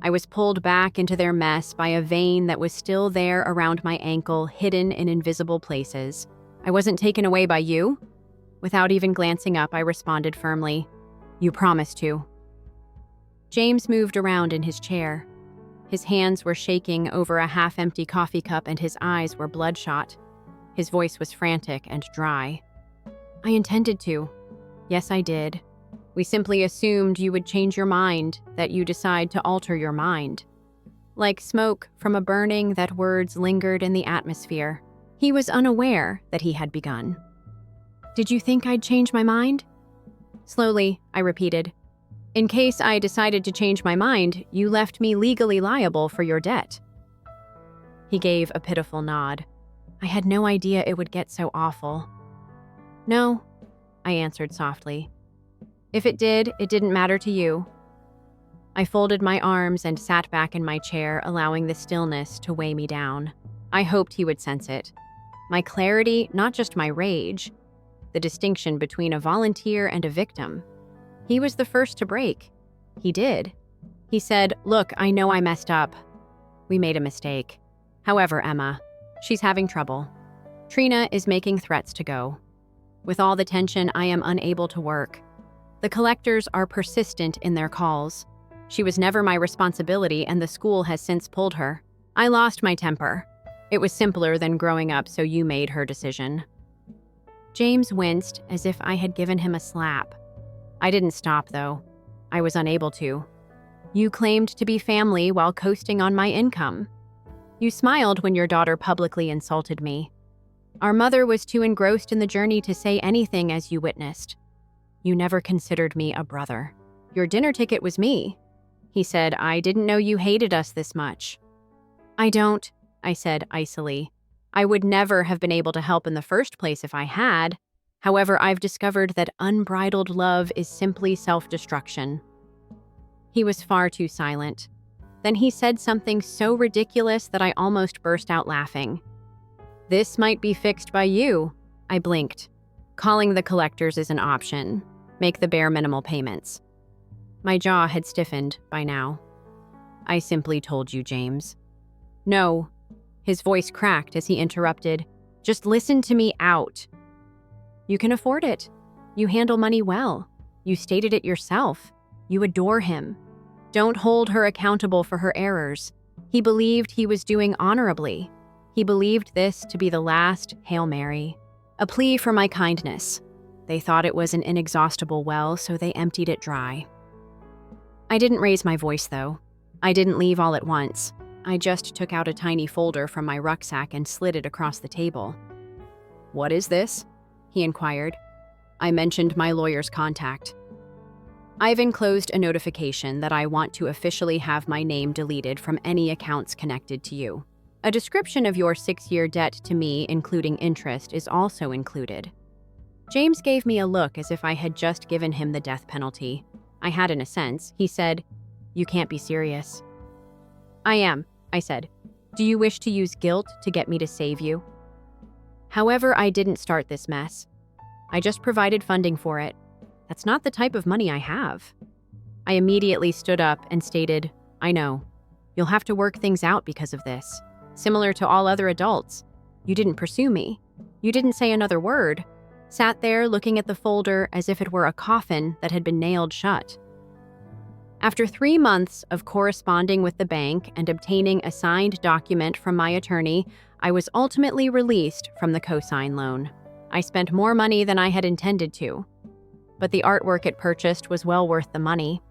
I was pulled back into their mess by a vein that was still there around my ankle, hidden in invisible places. I wasn't taken away by you. Without even glancing up, I responded firmly, "You promised to." James moved around in his chair. His hands were shaking over a half-empty coffee cup and his eyes were bloodshot. His voice was frantic and dry. "I intended to. Yes, I did. We simply assumed you would change your mind, that you decide to alter your mind." Like smoke from a burning, that words lingered in the atmosphere. He was unaware that he had begun. "Did you think I'd change my mind?" Slowly, I repeated. "In case I decided to change my mind, you left me legally liable for your debt." He gave a pitiful nod. I had no idea it would get so awful. "No," I answered softly. "If it did, it didn't matter to you." I folded my arms and sat back in my chair, allowing the stillness to weigh me down. I hoped he would sense it. My clarity, not just my rage. The distinction between a volunteer and a victim. He was the first to break. He did. He said, "Look, I know I messed up. We made a mistake. However, Emma, she's having trouble. Trina is making threats to go. With all the tension, I am unable to work. The collectors are persistent in their calls. She was never my responsibility and the school has since pulled her. I lost my temper. It was simpler than growing up, so you made her decision." James winced as if I had given him a slap. I didn't stop, though. I was unable to. "You claimed to be family while coasting on my income. You smiled when your daughter publicly insulted me. Our mother was too engrossed in the journey to say anything, as you witnessed. You never considered me a brother. Your dinner ticket was me." He said, "I didn't know you hated us this much." "I don't," I said icily. "I would never have been able to help in the first place if I had. However, I've discovered that unbridled love is simply self-destruction." He was far too silent. Then he said something so ridiculous that I almost burst out laughing. "This might be fixed by you." I blinked. "Calling the collectors is an option. Make the bare minimal payments." My jaw had stiffened by now. "I simply told you, James." "No." His voice cracked as he interrupted. "Just listen to me out. You can afford it. You handle money well. You stated it yourself. You adore him. Don't hold her accountable for her errors. He believed he was doing honorably. He believed this to be the last Hail Mary. A plea for my kindness. They thought it was an inexhaustible well, so they emptied it dry." I didn't raise my voice, though. I didn't leave all at once. I just took out a tiny folder from my rucksack and slid it across the table. "What is this?" he inquired. I mentioned my lawyer's contact. "I've enclosed a notification that I want to officially have my name deleted from any accounts connected to you. A description of your 6-year debt to me, including interest, is also included." James gave me a look as if I had just given him the death penalty. I had, in a sense. He said, "You can't be serious." "I am," I said. "Do you wish to use guilt to get me to save you?" However, I didn't start this mess. I just provided funding for it. That's not the type of money I have. I immediately stood up and stated, "I know. You'll have to work things out because of this. Similar to all other adults. You didn't pursue me. You didn't say another word. Sat there looking at the folder as if it were a coffin that had been nailed shut." After 3 months of corresponding with the bank and obtaining a signed document from my attorney, I was ultimately released from the cosign loan. I spent more money than I had intended to, but the artwork it purchased was well worth the money.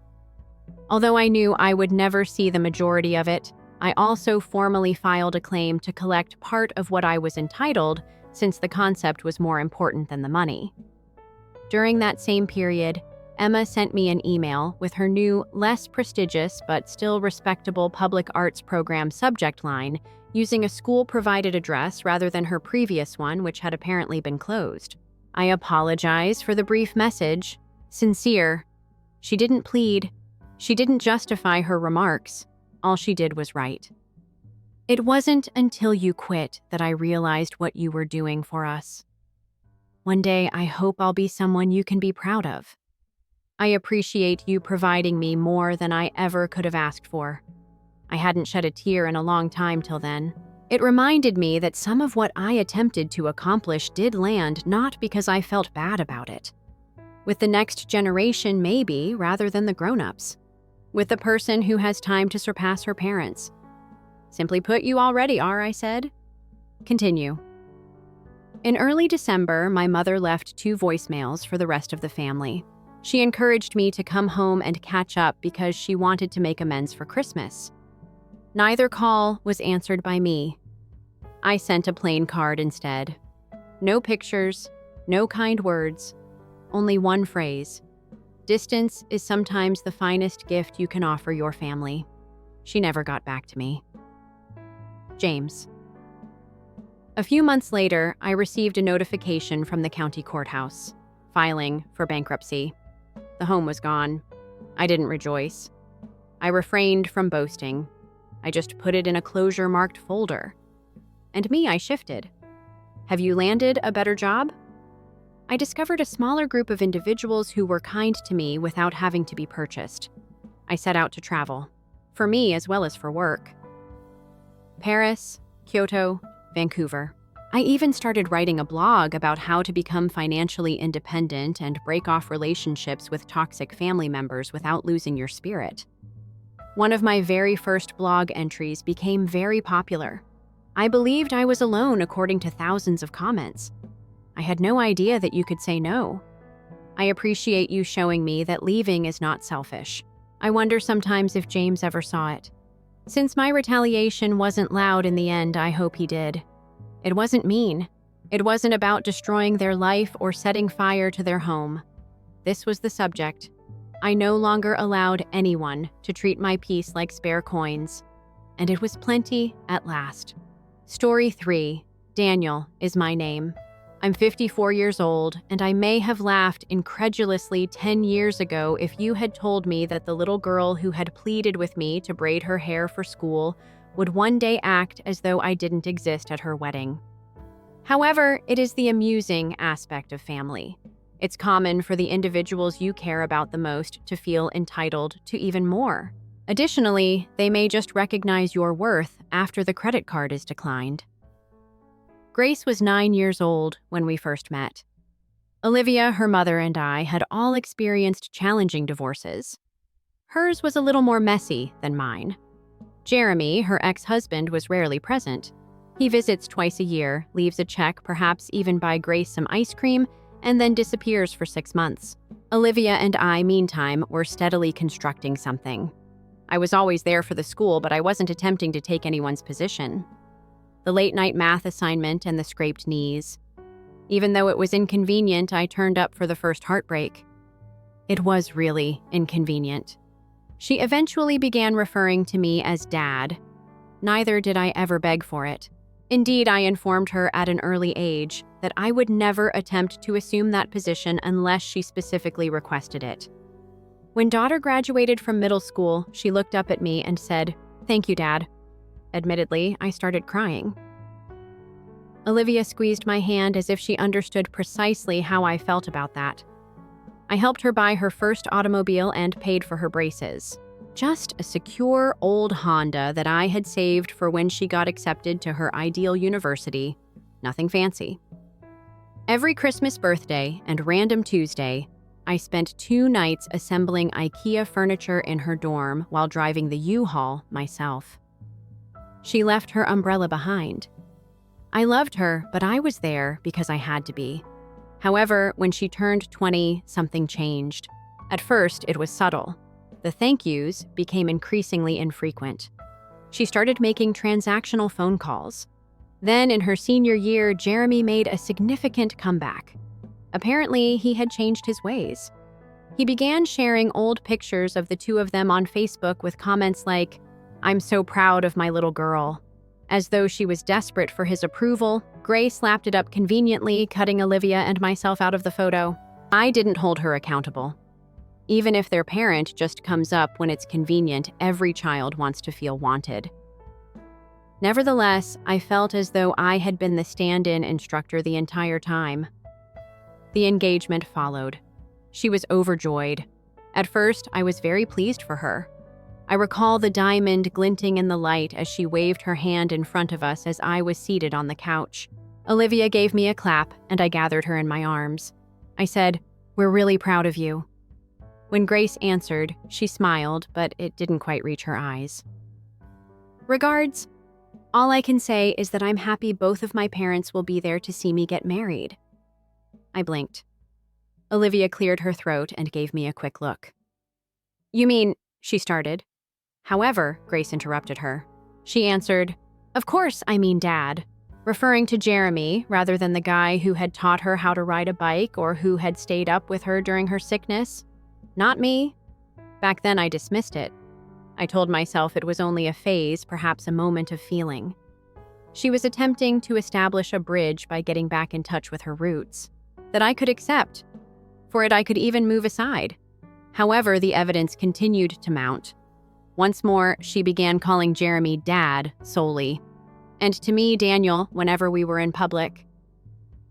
Although I knew I would never see the majority of it, I also formally filed a claim to collect part of what I was entitled, since the concept was more important than the money. During that same period, Emma sent me an email with her new, less prestigious but still respectable public arts program subject line, using a school-provided address rather than her previous one, which had apparently been closed. I apologize for the brief message. Sincere. She didn't plead. She didn't justify her remarks. All she did was write. "It wasn't until you quit that I realized what you were doing for us." One day, I hope I'll be someone you can be proud of. I appreciate you providing me more than I ever could have asked for. I hadn't shed a tear in a long time till then. It reminded me that some of what I attempted to accomplish did land not because I felt bad about it. With the next generation, maybe, rather than the grown-ups. With the person who has time to surpass her parents. Simply put, you already are, I said. Continue. In early December, my mother left 2 voicemails for the rest of the family. She encouraged me to come home and catch up because she wanted to make amends for Christmas. Neither call was answered by me. I sent a plain card instead. No pictures, no kind words, only one phrase. Distance is sometimes the finest gift you can offer your family. She never got back to me. James. A few months later, I received a notification from the county courthouse, filing for bankruptcy. The home was gone. I didn't rejoice. I refrained from boasting. I just put it in a closure-marked folder. And me, I shifted. Have you landed a better job? I discovered a smaller group of individuals who were kind to me without having to be purchased. I set out to travel, for me as well as for work. Paris, Kyoto, Vancouver. I even started writing a blog about how to become financially independent and break off relationships with toxic family members without losing your spirit. One of my very first blog entries became very popular. I believed I was alone according to thousands of comments. I had no idea that you could say no. I appreciate you showing me that leaving is not selfish. I wonder sometimes if James ever saw it. Since my retaliation wasn't loud in the end, I hope he did. It wasn't mean. It wasn't about destroying their life or setting fire to their home. This was the subject. I no longer allowed anyone to treat my peace like spare coins. And it was plenty at last. Story 3. Daniel is my name. I'm 54 years old, and I may have laughed incredulously 10 years ago if you had told me that the little girl who had pleaded with me to braid her hair for school would one day act as though I didn't exist at her wedding. However, it is the amusing aspect of family. It's common for the individuals you care about the most to feel entitled to even more. Additionally, they may just recognize your worth after the credit card is declined. Grace was 9 years old when we first met. Olivia, her mother, and I had all experienced challenging divorces. Hers was a little more messy than mine. Jeremy, her ex-husband, was rarely present. He visits twice a year, leaves a check, perhaps even buy Grace some ice cream, and then disappears for 6 months. Olivia and I, meantime, were steadily constructing something. I was always there for the school, but I wasn't attempting to take anyone's position. The late-night math assignment and the scraped knees. Even though it was inconvenient, I turned up for the first heartbreak. It was really inconvenient. She eventually began referring to me as Dad. Neither did I ever beg for it. Indeed, I informed her at an early age that I would never attempt to assume that position unless she specifically requested it. When daughter graduated from middle school, she looked up at me and said, "Thank you, Dad." Admittedly, I started crying. Olivia squeezed my hand as if she understood precisely how I felt about that. I helped her buy her first automobile and paid for her braces. Just a secure old Honda that I had saved for when she got accepted to her ideal university. Nothing fancy. Every Christmas birthday and random Tuesday, I spent 2 nights assembling IKEA furniture in her dorm while driving the U-Haul myself. She left her umbrella behind. I loved her, but I was there because I had to be. However, when she turned 20, something changed. At first, it was subtle. The thank yous became increasingly infrequent. She started making transactional phone calls. Then, in her senior year, Jeremy made a significant comeback. Apparently, he had changed his ways. He began sharing old pictures of the two of them on Facebook with comments like, "I'm so proud of my little girl." As though she was desperate for his approval, Gray slapped it up conveniently, cutting Olivia and myself out of the photo. I didn't hold her accountable. Even if their parent just comes up when it's convenient, every child wants to feel wanted. Nevertheless, I felt as though I had been the stand-in instructor the entire time. The engagement followed. She was overjoyed. At first, I was very pleased for her. I recall the diamond glinting in the light as she waved her hand in front of us as I was seated on the couch. Olivia gave me a clap, and I gathered her in my arms. I said, "We're really proud of you." When Grace answered, she smiled, but it didn't quite reach her eyes. "Regards. All I can say is that I'm happy both of my parents will be there to see me get married." I blinked. Olivia cleared her throat and gave me a quick look. "You mean," she started. However, Grace interrupted her. She answered, "Of course I mean Dad," referring to Jeremy rather than the guy who had taught her how to ride a bike or who had stayed up with her during her sickness. Not me. Back then I dismissed it. I told myself it was only a phase, perhaps a moment of feeling. She was attempting to establish a bridge by getting back in touch with her roots. That I could accept. For it I could even move aside. However, the evidence continued to mount. Once more, she began calling Jeremy Dad solely. And to me, Daniel, whenever we were in public.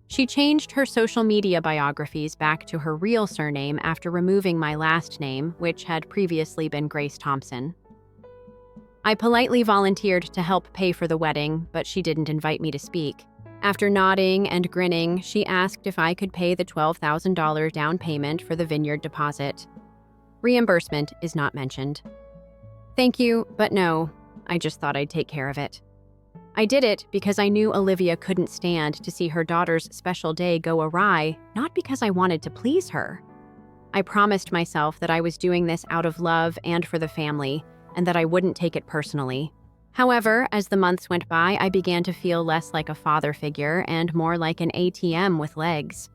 She changed her social media biographies back to her real surname after removing my last name, which had previously been Grace Thompson. I politely volunteered to help pay for the wedding, but she didn't invite me to speak. After nodding and grinning, she asked if I could pay the $12,000 down payment for the vineyard deposit. Reimbursement is not mentioned. Thank you, but no. I just thought I'd take care of it. I did it because I knew Olivia couldn't stand to see her daughter's special day go awry, not because I wanted to please her. I promised myself that I was doing this out of love and for the family, and that I wouldn't take it personally. However, as the months went by, I began to feel less like a father figure and more like an ATM with legs.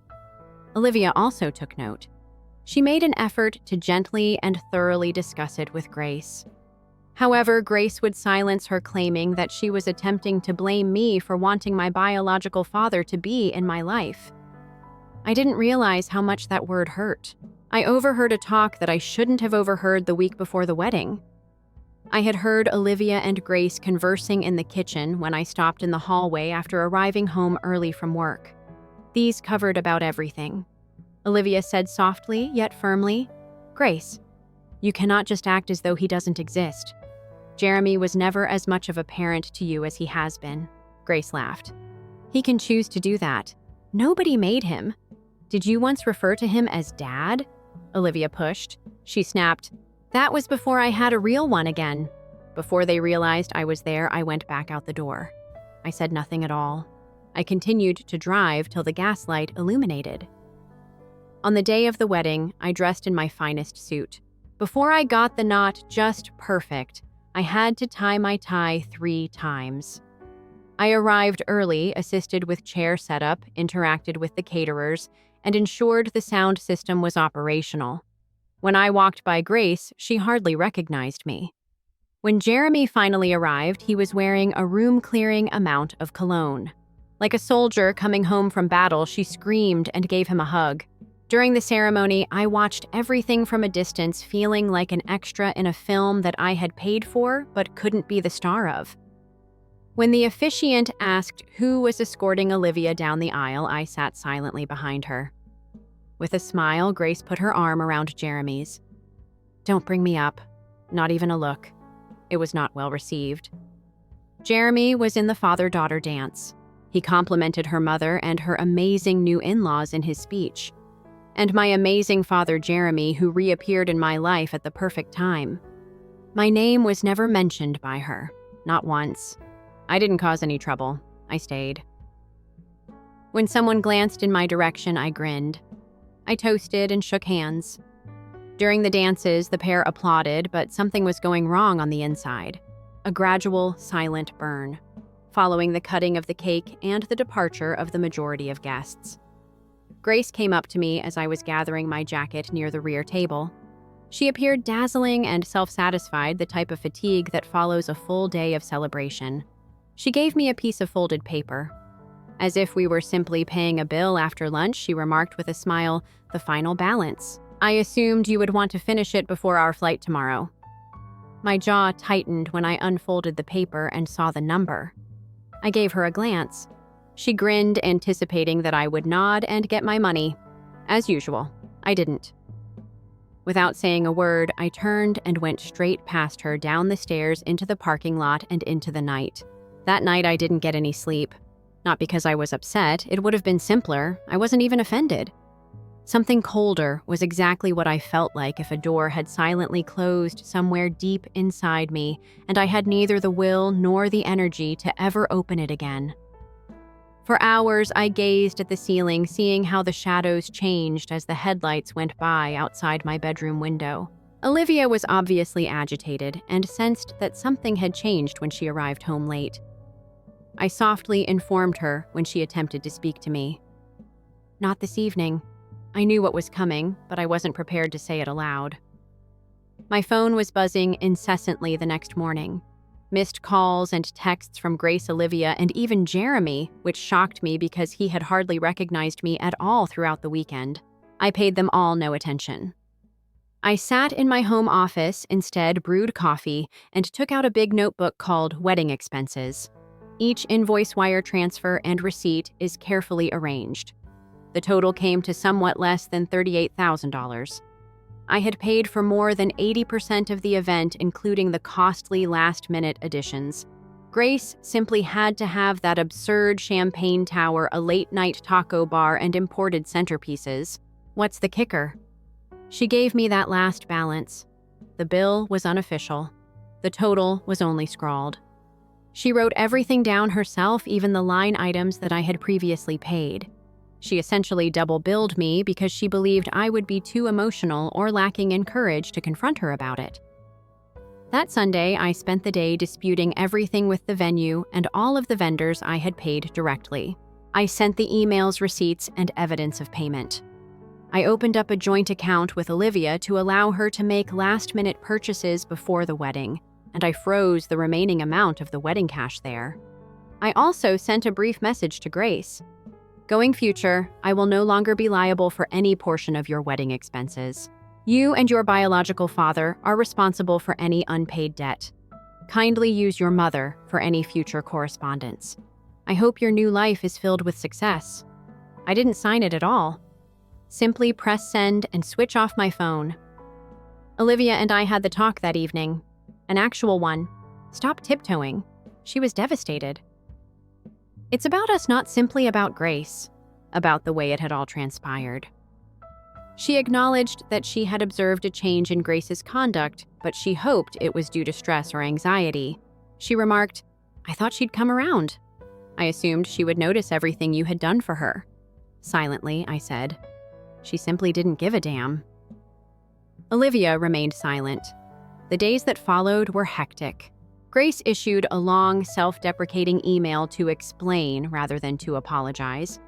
Olivia also took note. She made an effort to gently and thoroughly discuss it with Grace. However, Grace would silence her, claiming that she was attempting to blame me for wanting my biological father to be in my life. I didn't realize how much that word hurt. I overheard a talk that I shouldn't have overheard the week before the wedding. I had heard Olivia and Grace conversing in the kitchen when I stopped in the hallway after arriving home early from work. These covered about everything. Olivia said softly, yet firmly, "Grace, you cannot just act as though he doesn't exist. Jeremy was never as much of a parent to you as he has been." Grace laughed. "He can choose to do that. Nobody made him. Did you once refer to him as Dad?" Olivia pushed. She snapped, "That was before I had a real one again." Before they realized I was there, I went back out the door. I said nothing at all. I continued to drive till the gaslight illuminated. On the day of the wedding, I dressed in my finest suit. Before I got the knot just perfect, I had to tie my tie 3 times. I arrived early, assisted with chair setup, interacted with the caterers, and ensured the sound system was operational. When I walked by Grace, she hardly recognized me. When Jeremy finally arrived, he was wearing a room-clearing amount of cologne. Like a soldier coming home from battle, she screamed and gave him a hug. During the ceremony, I watched everything from a distance, feeling like an extra in a film that I had paid for but couldn't be the star of. When the officiant asked who was escorting Olivia down the aisle, I sat silently behind her. With a smile, Grace put her arm around Jeremy's. "Don't bring me up. Not even a look." It was not well received. Jeremy was in the father-daughter dance. He complimented her mother and her amazing new in-laws in his speech. And my amazing father Jeremy, who reappeared in my life at the perfect time. My name was never mentioned by her, not once. I didn't cause any trouble. I stayed. When someone glanced in my direction, I grinned. I toasted and shook hands. During the dances, the pair applauded, but something was going wrong on the inside. A gradual, silent burn, following the cutting of the cake and the departure of the majority of guests. Grace came up to me as I was gathering my jacket near the rear table. She appeared dazzling and self-satisfied, the type of fatigue that follows a full day of celebration. She gave me a piece of folded paper. As if we were simply paying a bill after lunch, she remarked with a smile, "The final balance. I assumed you would want to finish it before our flight tomorrow." My jaw tightened when I unfolded the paper and saw the number. I gave her a glance. She grinned, anticipating that I would nod and get my money. As usual, I didn't. Without saying a word, I turned and went straight past her down the stairs into the parking lot and into the night. That night, I didn't get any sleep. Not because I was upset, it would have been simpler. I wasn't even offended. Something colder was exactly what I felt like if a door had silently closed somewhere deep inside me, and I had neither the will nor the energy to ever open it again. For hours, I gazed at the ceiling, seeing how the shadows changed as the headlights went by outside my bedroom window. Olivia was obviously agitated and sensed that something had changed when she arrived home late. I softly informed her when she attempted to speak to me. Not this evening. I knew what was coming, but I wasn't prepared to say it aloud. My phone was buzzing incessantly the next morning. Missed calls and texts from Grace, Olivia, and even Jeremy, which shocked me because he had hardly recognized me at all throughout the weekend. I paid them all no attention. I sat in my home office, instead brewed coffee, and took out a big notebook called Wedding Expenses. Each invoice, wire transfer, and receipt is carefully arranged. The total came to somewhat less than $38,000. I had paid for more than 80% of the event, including the costly last-minute additions. Grace simply had to have that absurd champagne tower, a late-night taco bar, and imported centerpieces. What's the kicker? She gave me that last balance. The bill was unofficial. The total was only scrawled. She wrote everything down herself, even the line items that I had previously paid. She essentially double-billed me because she believed I would be too emotional or lacking in courage to confront her about it. That Sunday, I spent the day disputing everything with the venue and all of the vendors I had paid directly. I sent the emails, receipts, and evidence of payment. I opened up a joint account with Olivia to allow her to make last-minute purchases before the wedding, and I froze the remaining amount of the wedding cash there. I also sent a brief message to Grace. Going future, I will no longer be liable for any portion of your wedding expenses. You and your biological father are responsible for any unpaid debt. Kindly use your mother for any future correspondence. I hope your new life is filled with success. I didn't sign it at all. Simply press send and switch off my phone. Olivia and I had the talk that evening. An actual one. Stop tiptoeing. She was devastated. It's about us, not simply about Grace, about the way it had all transpired. She acknowledged that she had observed a change in Grace's conduct, but she hoped it was due to stress or anxiety. She remarked, "I thought she'd come around. I assumed she would notice everything you had done for her." Silently, I said, "She simply didn't give a damn." Olivia remained silent. The days that followed were hectic. Grace issued a long, self-deprecating email to explain rather than to apologize.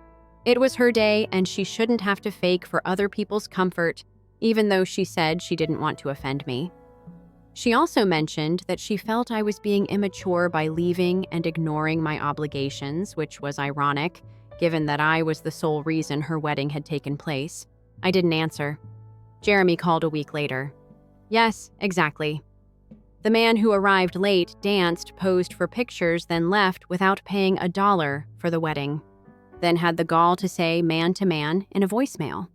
It was her day, and she shouldn't have to fake for other people's comfort, even though she said she didn't want to offend me. She also mentioned that she felt I was being immature by leaving and ignoring my obligations, which was ironic, given that I was the sole reason her wedding had taken place. I didn't answer. Jeremy called a week later. Yes, exactly. The man who arrived late danced, posed for pictures, then left without paying $1 for the wedding. Then had the gall to say man to man in a voicemail.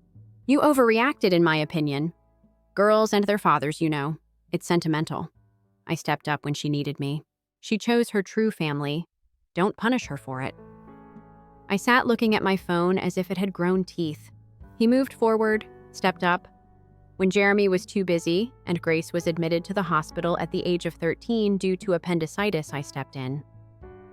"You overreacted, in my opinion. Girls and their fathers, you know. It's sentimental." I stepped up when she needed me. She chose her true family. Don't punish her for it. I sat looking at my phone as if it had grown teeth. He moved forward, stepped up. When Jeremy was too busy and Grace was admitted to the hospital at the age of 13 due to appendicitis, I stepped in.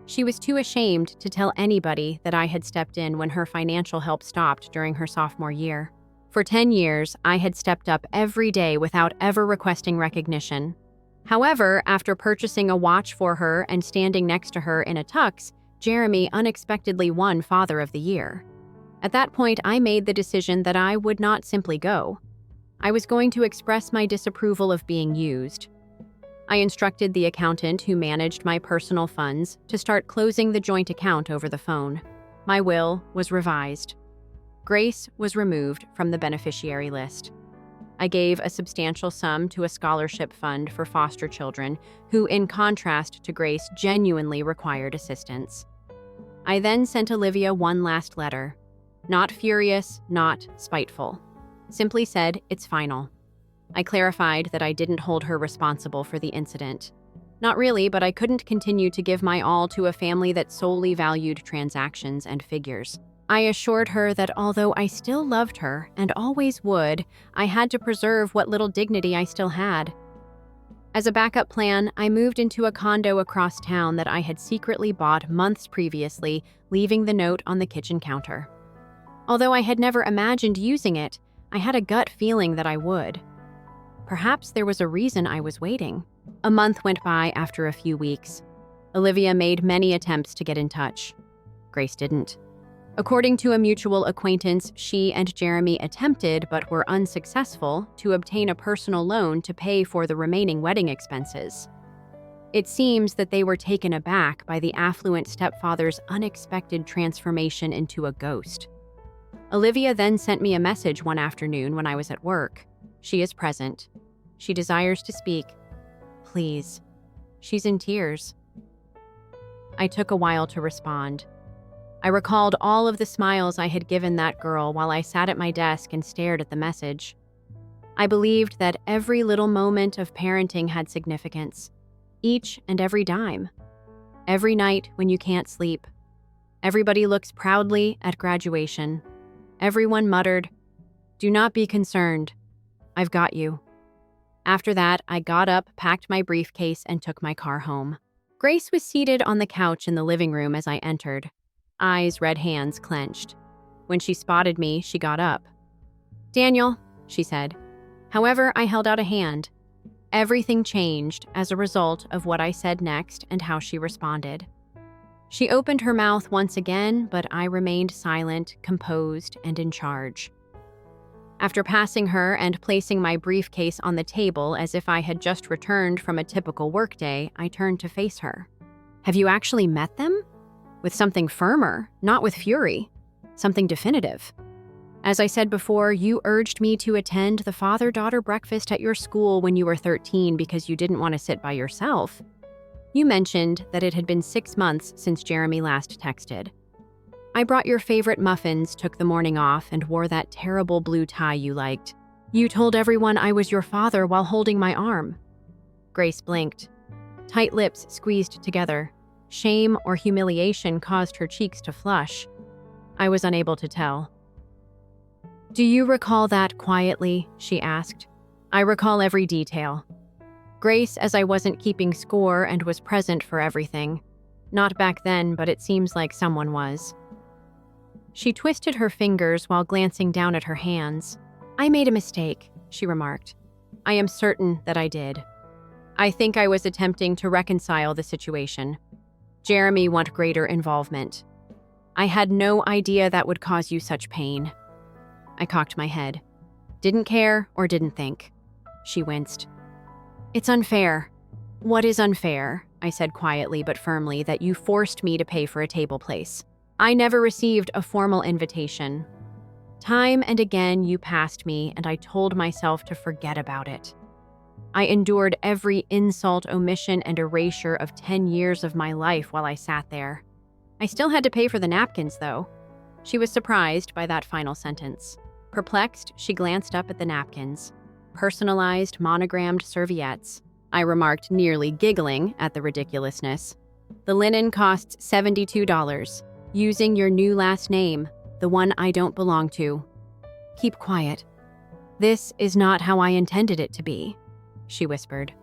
She was too ashamed to tell anybody that I had stepped in when her financial help stopped during her sophomore year. For 10 years, I had stepped up every day without ever requesting recognition. However, after purchasing a watch for her and standing next to her in a tux, Jeremy unexpectedly won Father of the Year. At that point, I made the decision that I would not simply go. I was going to express my disapproval of being used. I instructed the accountant who managed my personal funds to start closing the joint account over the phone. My will was revised. Grace was removed from the beneficiary list. I gave a substantial sum to a scholarship fund for foster children who, in contrast to Grace, genuinely required assistance. I then sent Olivia one last letter. Not furious, not spiteful. Simply said, "It's final." I clarified that I didn't hold her responsible for the incident. Not really, but I couldn't continue to give my all to a family that solely valued transactions and figures. I assured her that although I still loved her, and always would, I had to preserve what little dignity I still had. As a backup plan, I moved into a condo across town that I had secretly bought months previously, leaving the note on the kitchen counter. Although I had never imagined using it, I had a gut feeling that I would. Perhaps there was a reason I was waiting. A month went by after a few weeks. Olivia made many attempts to get in touch. Grace didn't. According to a mutual acquaintance, she and Jeremy attempted, but were unsuccessful, to obtain a personal loan to pay for the remaining wedding expenses. It seems that they were taken aback by the affluent stepfather's unexpected transformation into a ghost. Olivia then sent me a message one afternoon when I was at work. She is present. She desires to speak. Please. She's in tears. I took a while to respond. I recalled all of the smiles I had given that girl while I sat at my desk and stared at the message. I believed that every little moment of parenting had significance. Each and every dime. Every night when you can't sleep. Everybody looks proudly at graduation. Everyone muttered, "Do not be concerned. I've got you." After that, I got up, packed my briefcase, and took my car home. Grace was seated on the couch in the living room as I entered. Eyes, red hands clenched. When she spotted me, she got up. "Daniel," she said. However, I held out a hand. Everything changed as a result of what I said next and how she responded. She opened her mouth once again, but I remained silent, composed, and in charge. After passing her and placing my briefcase on the table as if I had just returned from a typical workday, I turned to face her. "Have you actually met them?" With something firmer, not with fury. Something definitive. As I said before, you urged me to attend the father-daughter breakfast at your school when you were 13 because you didn't want to sit by yourself. You mentioned that it had been 6 months since Jeremy last texted. I brought your favorite muffins, took the morning off, and wore that terrible blue tie you liked. You told everyone I was your father while holding my arm. Grace blinked. Tight lips squeezed together. Shame or humiliation caused her cheeks to flush. I was unable to tell. "Do you recall that quietly?" she asked. "I recall every detail." Grace, as I wasn't keeping score and was present for everything. Not back then, but it seems like someone was. She twisted her fingers while glancing down at her hands. "I made a mistake," she remarked. "I am certain that I did. I think I was attempting to reconcile the situation. Jeremy want greater involvement. I had no idea that would cause you such pain." I cocked my head. "Didn't care or didn't think." She winced. "It's unfair." "What is unfair?" I said quietly but firmly, "that you forced me to pay for a table place. I never received a formal invitation. Time and again you passed me and I told myself to forget about it. I endured every insult, omission, and erasure of 10 years of my life while I sat there. I still had to pay for the napkins, though." She was surprised by that final sentence. Perplexed, she glanced up at the napkins. Personalized, monogrammed serviettes. I remarked, nearly giggling at the ridiculousness. "The linen costs $72. Using your new last name, the one I don't belong to." "Keep quiet. This is not how I intended it to be," she whispered.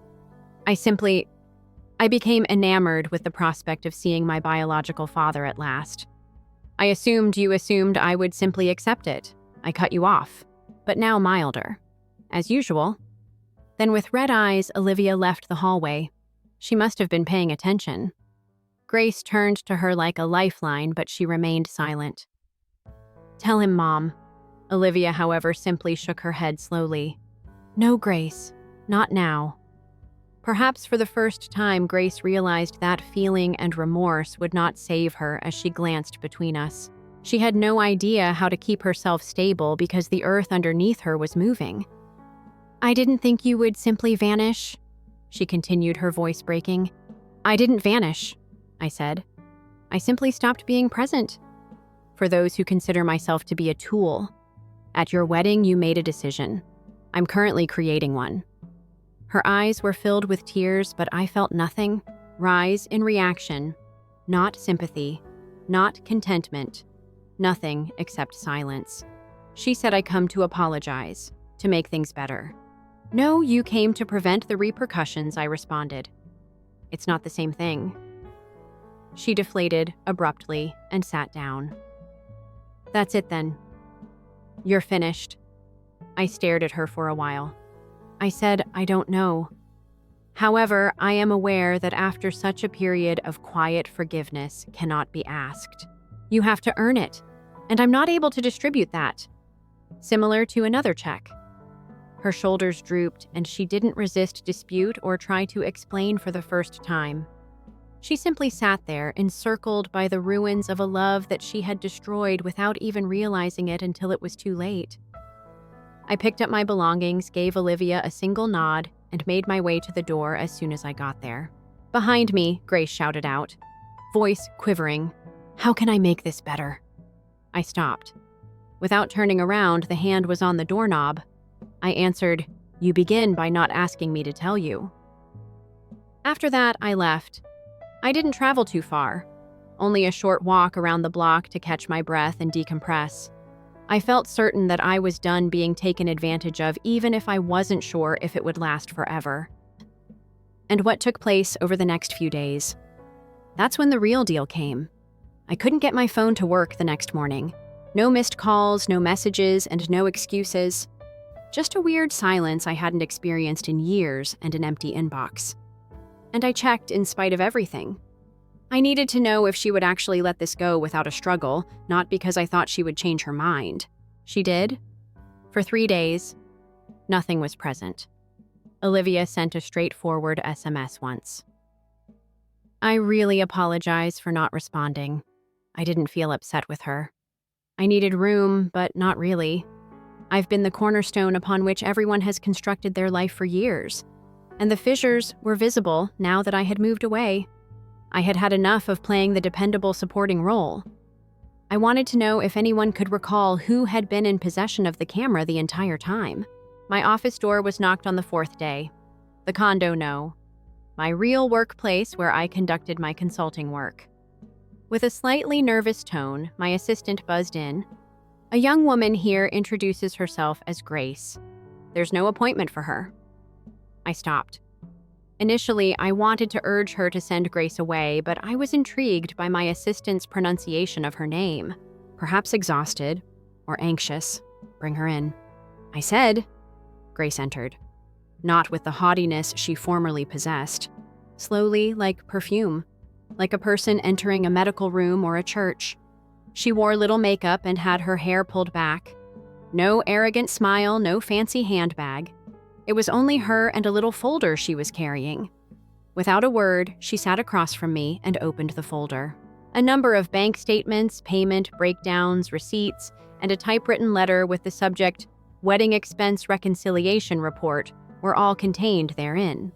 I became enamored with the prospect of seeing my biological father at last. "I assumed you assumed I would simply accept it. I cut you off, but now milder. As usual." Then with red eyes, Olivia left the hallway. She must have been paying attention. Grace turned to her like a lifeline, but she remained silent. "Tell him, Mom." Olivia, however, simply shook her head slowly. "No, Grace, not now." Perhaps for the first time, Grace realized that feeling and remorse would not save her as she glanced between us. She had no idea how to keep herself stable because the earth underneath her was moving. "I didn't think you would simply vanish," she continued, her voice breaking. "I didn't vanish," I said. "I simply stopped being present." for those who consider myself to be a tool. At your wedding, you made a decision. I'm currently creating one." Her eyes were filled with tears, but I felt nothing rise in reaction. Not sympathy, not contentment, nothing except silence. She said I come to apologize, to make things better. "No, you came to prevent the repercussions," I responded. "It's not the same thing." She deflated abruptly and sat down. "That's it then. You're finished." I stared at her for a while. I said, "I don't know. However, I am aware that after such a period of quiet forgiveness cannot be asked. You have to earn it, and I'm not able to distribute that." Similar to another check. Her shoulders drooped, and she didn't resist dispute or try to explain for the first time. She simply sat there, encircled by the ruins of a love that she had destroyed without even realizing it until it was too late. I picked up my belongings, gave Olivia a single nod, and made my way to the door as soon as I got there. Behind me, Grace shouted out, voice quivering, "How can I make this better?" I stopped. Without turning around, the hand was on the doorknob. I answered, "You begin by not asking me to tell you." After that, I left. I didn't travel too far, only a short walk around the block to catch my breath and decompress. I felt certain that I was done being taken advantage of, even if I wasn't sure if it would last forever. And what took place over the next few days? That's when the real deal came. I couldn't get my phone to work the next morning. No missed calls, no messages, and no excuses. Just a weird silence I hadn't experienced in years and an empty inbox. And I checked in spite of everything. I needed to know if she would actually let this go without a struggle, not because I thought she would change her mind. She did. For 3 days, nothing was present. Olivia sent a straightforward SMS once. I really apologize for not responding. I didn't feel upset with her. I needed room, but not really. I've been the cornerstone upon which everyone has constructed their life for years, and the fissures were visible now that I had moved away. I had had enough of playing the dependable supporting role. I wanted to know if anyone could recall who had been in possession of the camera the entire time. My office door was knocked on the 4th day. The condo, no. My real workplace where I conducted my consulting work. With a slightly nervous tone, my assistant buzzed in. "A young woman here introduces herself as Grace. There's no appointment for her." I stopped. Initially, I wanted to urge her to send Grace away, but I was intrigued by my assistant's pronunciation of her name. Perhaps exhausted or anxious. Bring her in. I said. Grace entered. Not with the haughtiness she formerly possessed. Slowly, like perfume. Like a person entering a medical room or a church. She wore little makeup and had her hair pulled back. No arrogant smile, no fancy handbag. It was only her and a little folder she was carrying. Without a word, she sat across from me and opened the folder. A number of bank statements, payment breakdowns, receipts, and a typewritten letter with the subject, "Wedding Expense Reconciliation Report," were all contained therein.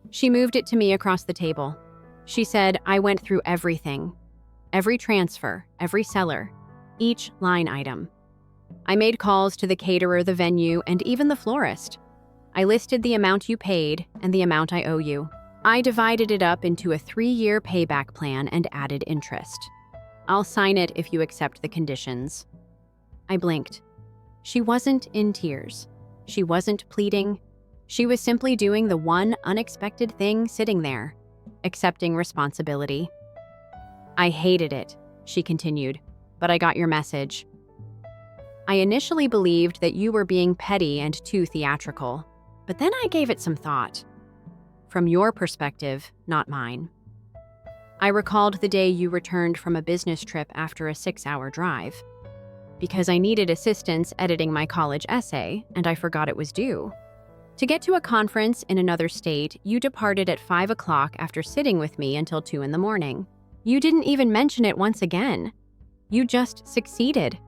She moved it to me across the table. She said, "I went through everything. Every transfer, every seller, each line item. I made calls to the caterer, the venue, and even the florist. I listed the amount you paid and the amount I owe you. I divided it up into a 3-year payback plan and added interest. I'll sign it if you accept the conditions." I blinked. She wasn't in tears. She wasn't pleading. She was simply doing the one unexpected thing sitting there, accepting responsibility. "I hated it," she continued, "but I got your message. I initially believed that you were being petty and too theatrical, but then I gave it some thought. From your perspective, not mine. I recalled the day you returned from a business trip after a 6-hour drive. Because I needed assistance editing my college essay, and I forgot it was due. To get to a conference in another state, you departed at 5 o'clock after sitting with me until 2 in the morning. You didn't even mention it once again. You just succeeded."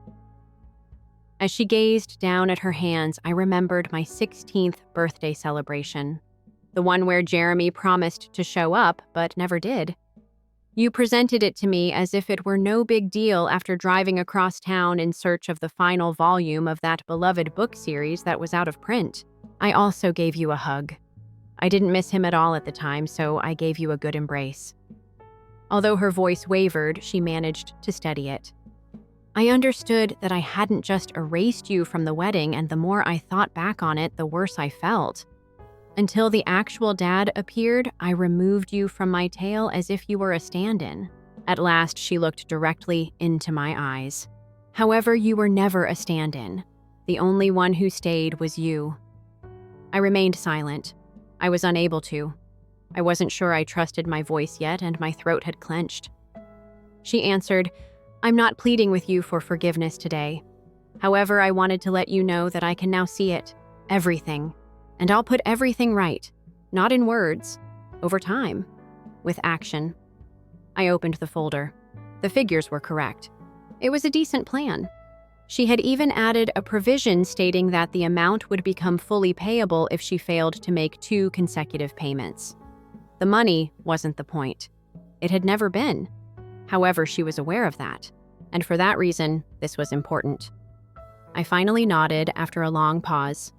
As she gazed down at her hands, I remembered my 16th birthday celebration. The one where Jeremy promised to show up, but never did. You presented it to me as if it were no big deal after driving across town in search of the final volume of that beloved book series that was out of print. I also gave you a hug. I didn't miss him at all at the time, so I gave you a good embrace. Although her voice wavered, she managed to steady it. I understood that I hadn't just erased you from the wedding, and the more I thought back on it, the worse I felt. Until the actual dad appeared, I removed you from my tale as if you were a stand-in. At last, she looked directly into my eyes. However, you were never a stand-in. The only one who stayed was you. I remained silent. I was unable to. I wasn't sure I trusted my voice yet, and my throat had clenched. She answered, I'm not pleading with you for forgiveness today. However, I wanted to let you know that I can now see it, everything. And I'll put everything right, not in words, over time, with action. I opened the folder. The figures were correct. It was a decent plan. She had even added a provision stating that the amount would become fully payable if she failed to make 2 consecutive payments. The money wasn't the point. It had never been. However, she was aware of that, and for that reason, this was important. I finally nodded after a long pause.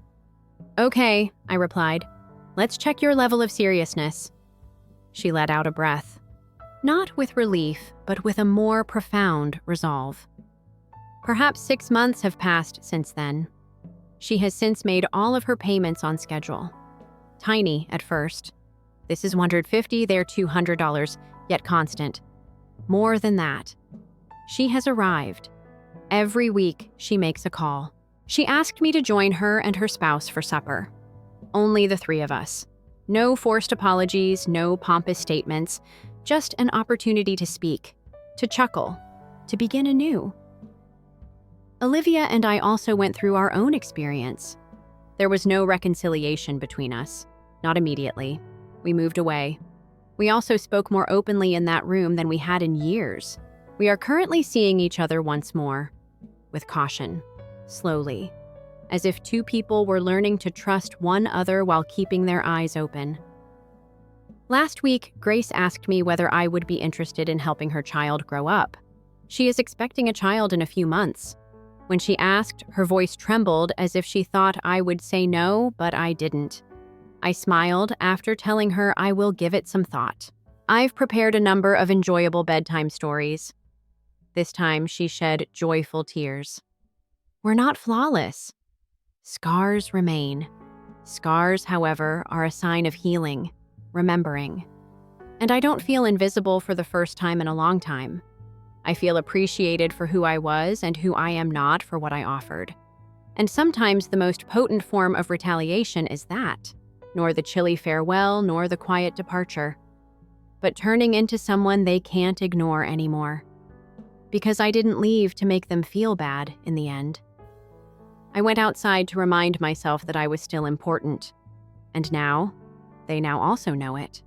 Okay, I replied. Let's check your level of seriousness. She let out a breath. Not with relief, but with a more profound resolve. Perhaps 6 months have passed since then. She has since made all of her payments on schedule. Tiny at first. This is $150, they're $200, yet constant. More than that. She has arrived. Every week, she makes a call. She asked me to join her and her spouse for supper. Only the 3 of us. No forced apologies, no pompous statements, just an opportunity to speak, to chuckle, to begin anew. Olivia and I also went through our own experience. There was no reconciliation between us, not immediately. We moved away. We also spoke more openly in that room than we had in years. We are currently seeing each other once more, with caution. Slowly, as if 2 people were learning to trust one another while keeping their eyes open. Last week, Grace asked me whether I would be interested in helping her child grow up. She is expecting a child in a few months. When she asked, her voice trembled as if she thought I would say no, but I didn't. I smiled after telling her I will give it some thought. I've prepared a number of enjoyable bedtime stories. This time, she shed joyful tears. We're not flawless. Scars remain. Scars, however, are a sign of healing, remembering. And I don't feel invisible for the first time in a long time. I feel appreciated for who I was and who I am not for what I offered. And sometimes the most potent form of retaliation is that, nor the chilly farewell, nor the quiet departure, but turning into someone they can't ignore anymore. Because I didn't leave to make them feel bad in the end. I went outside to remind myself that I was still important. And now, they now also know it.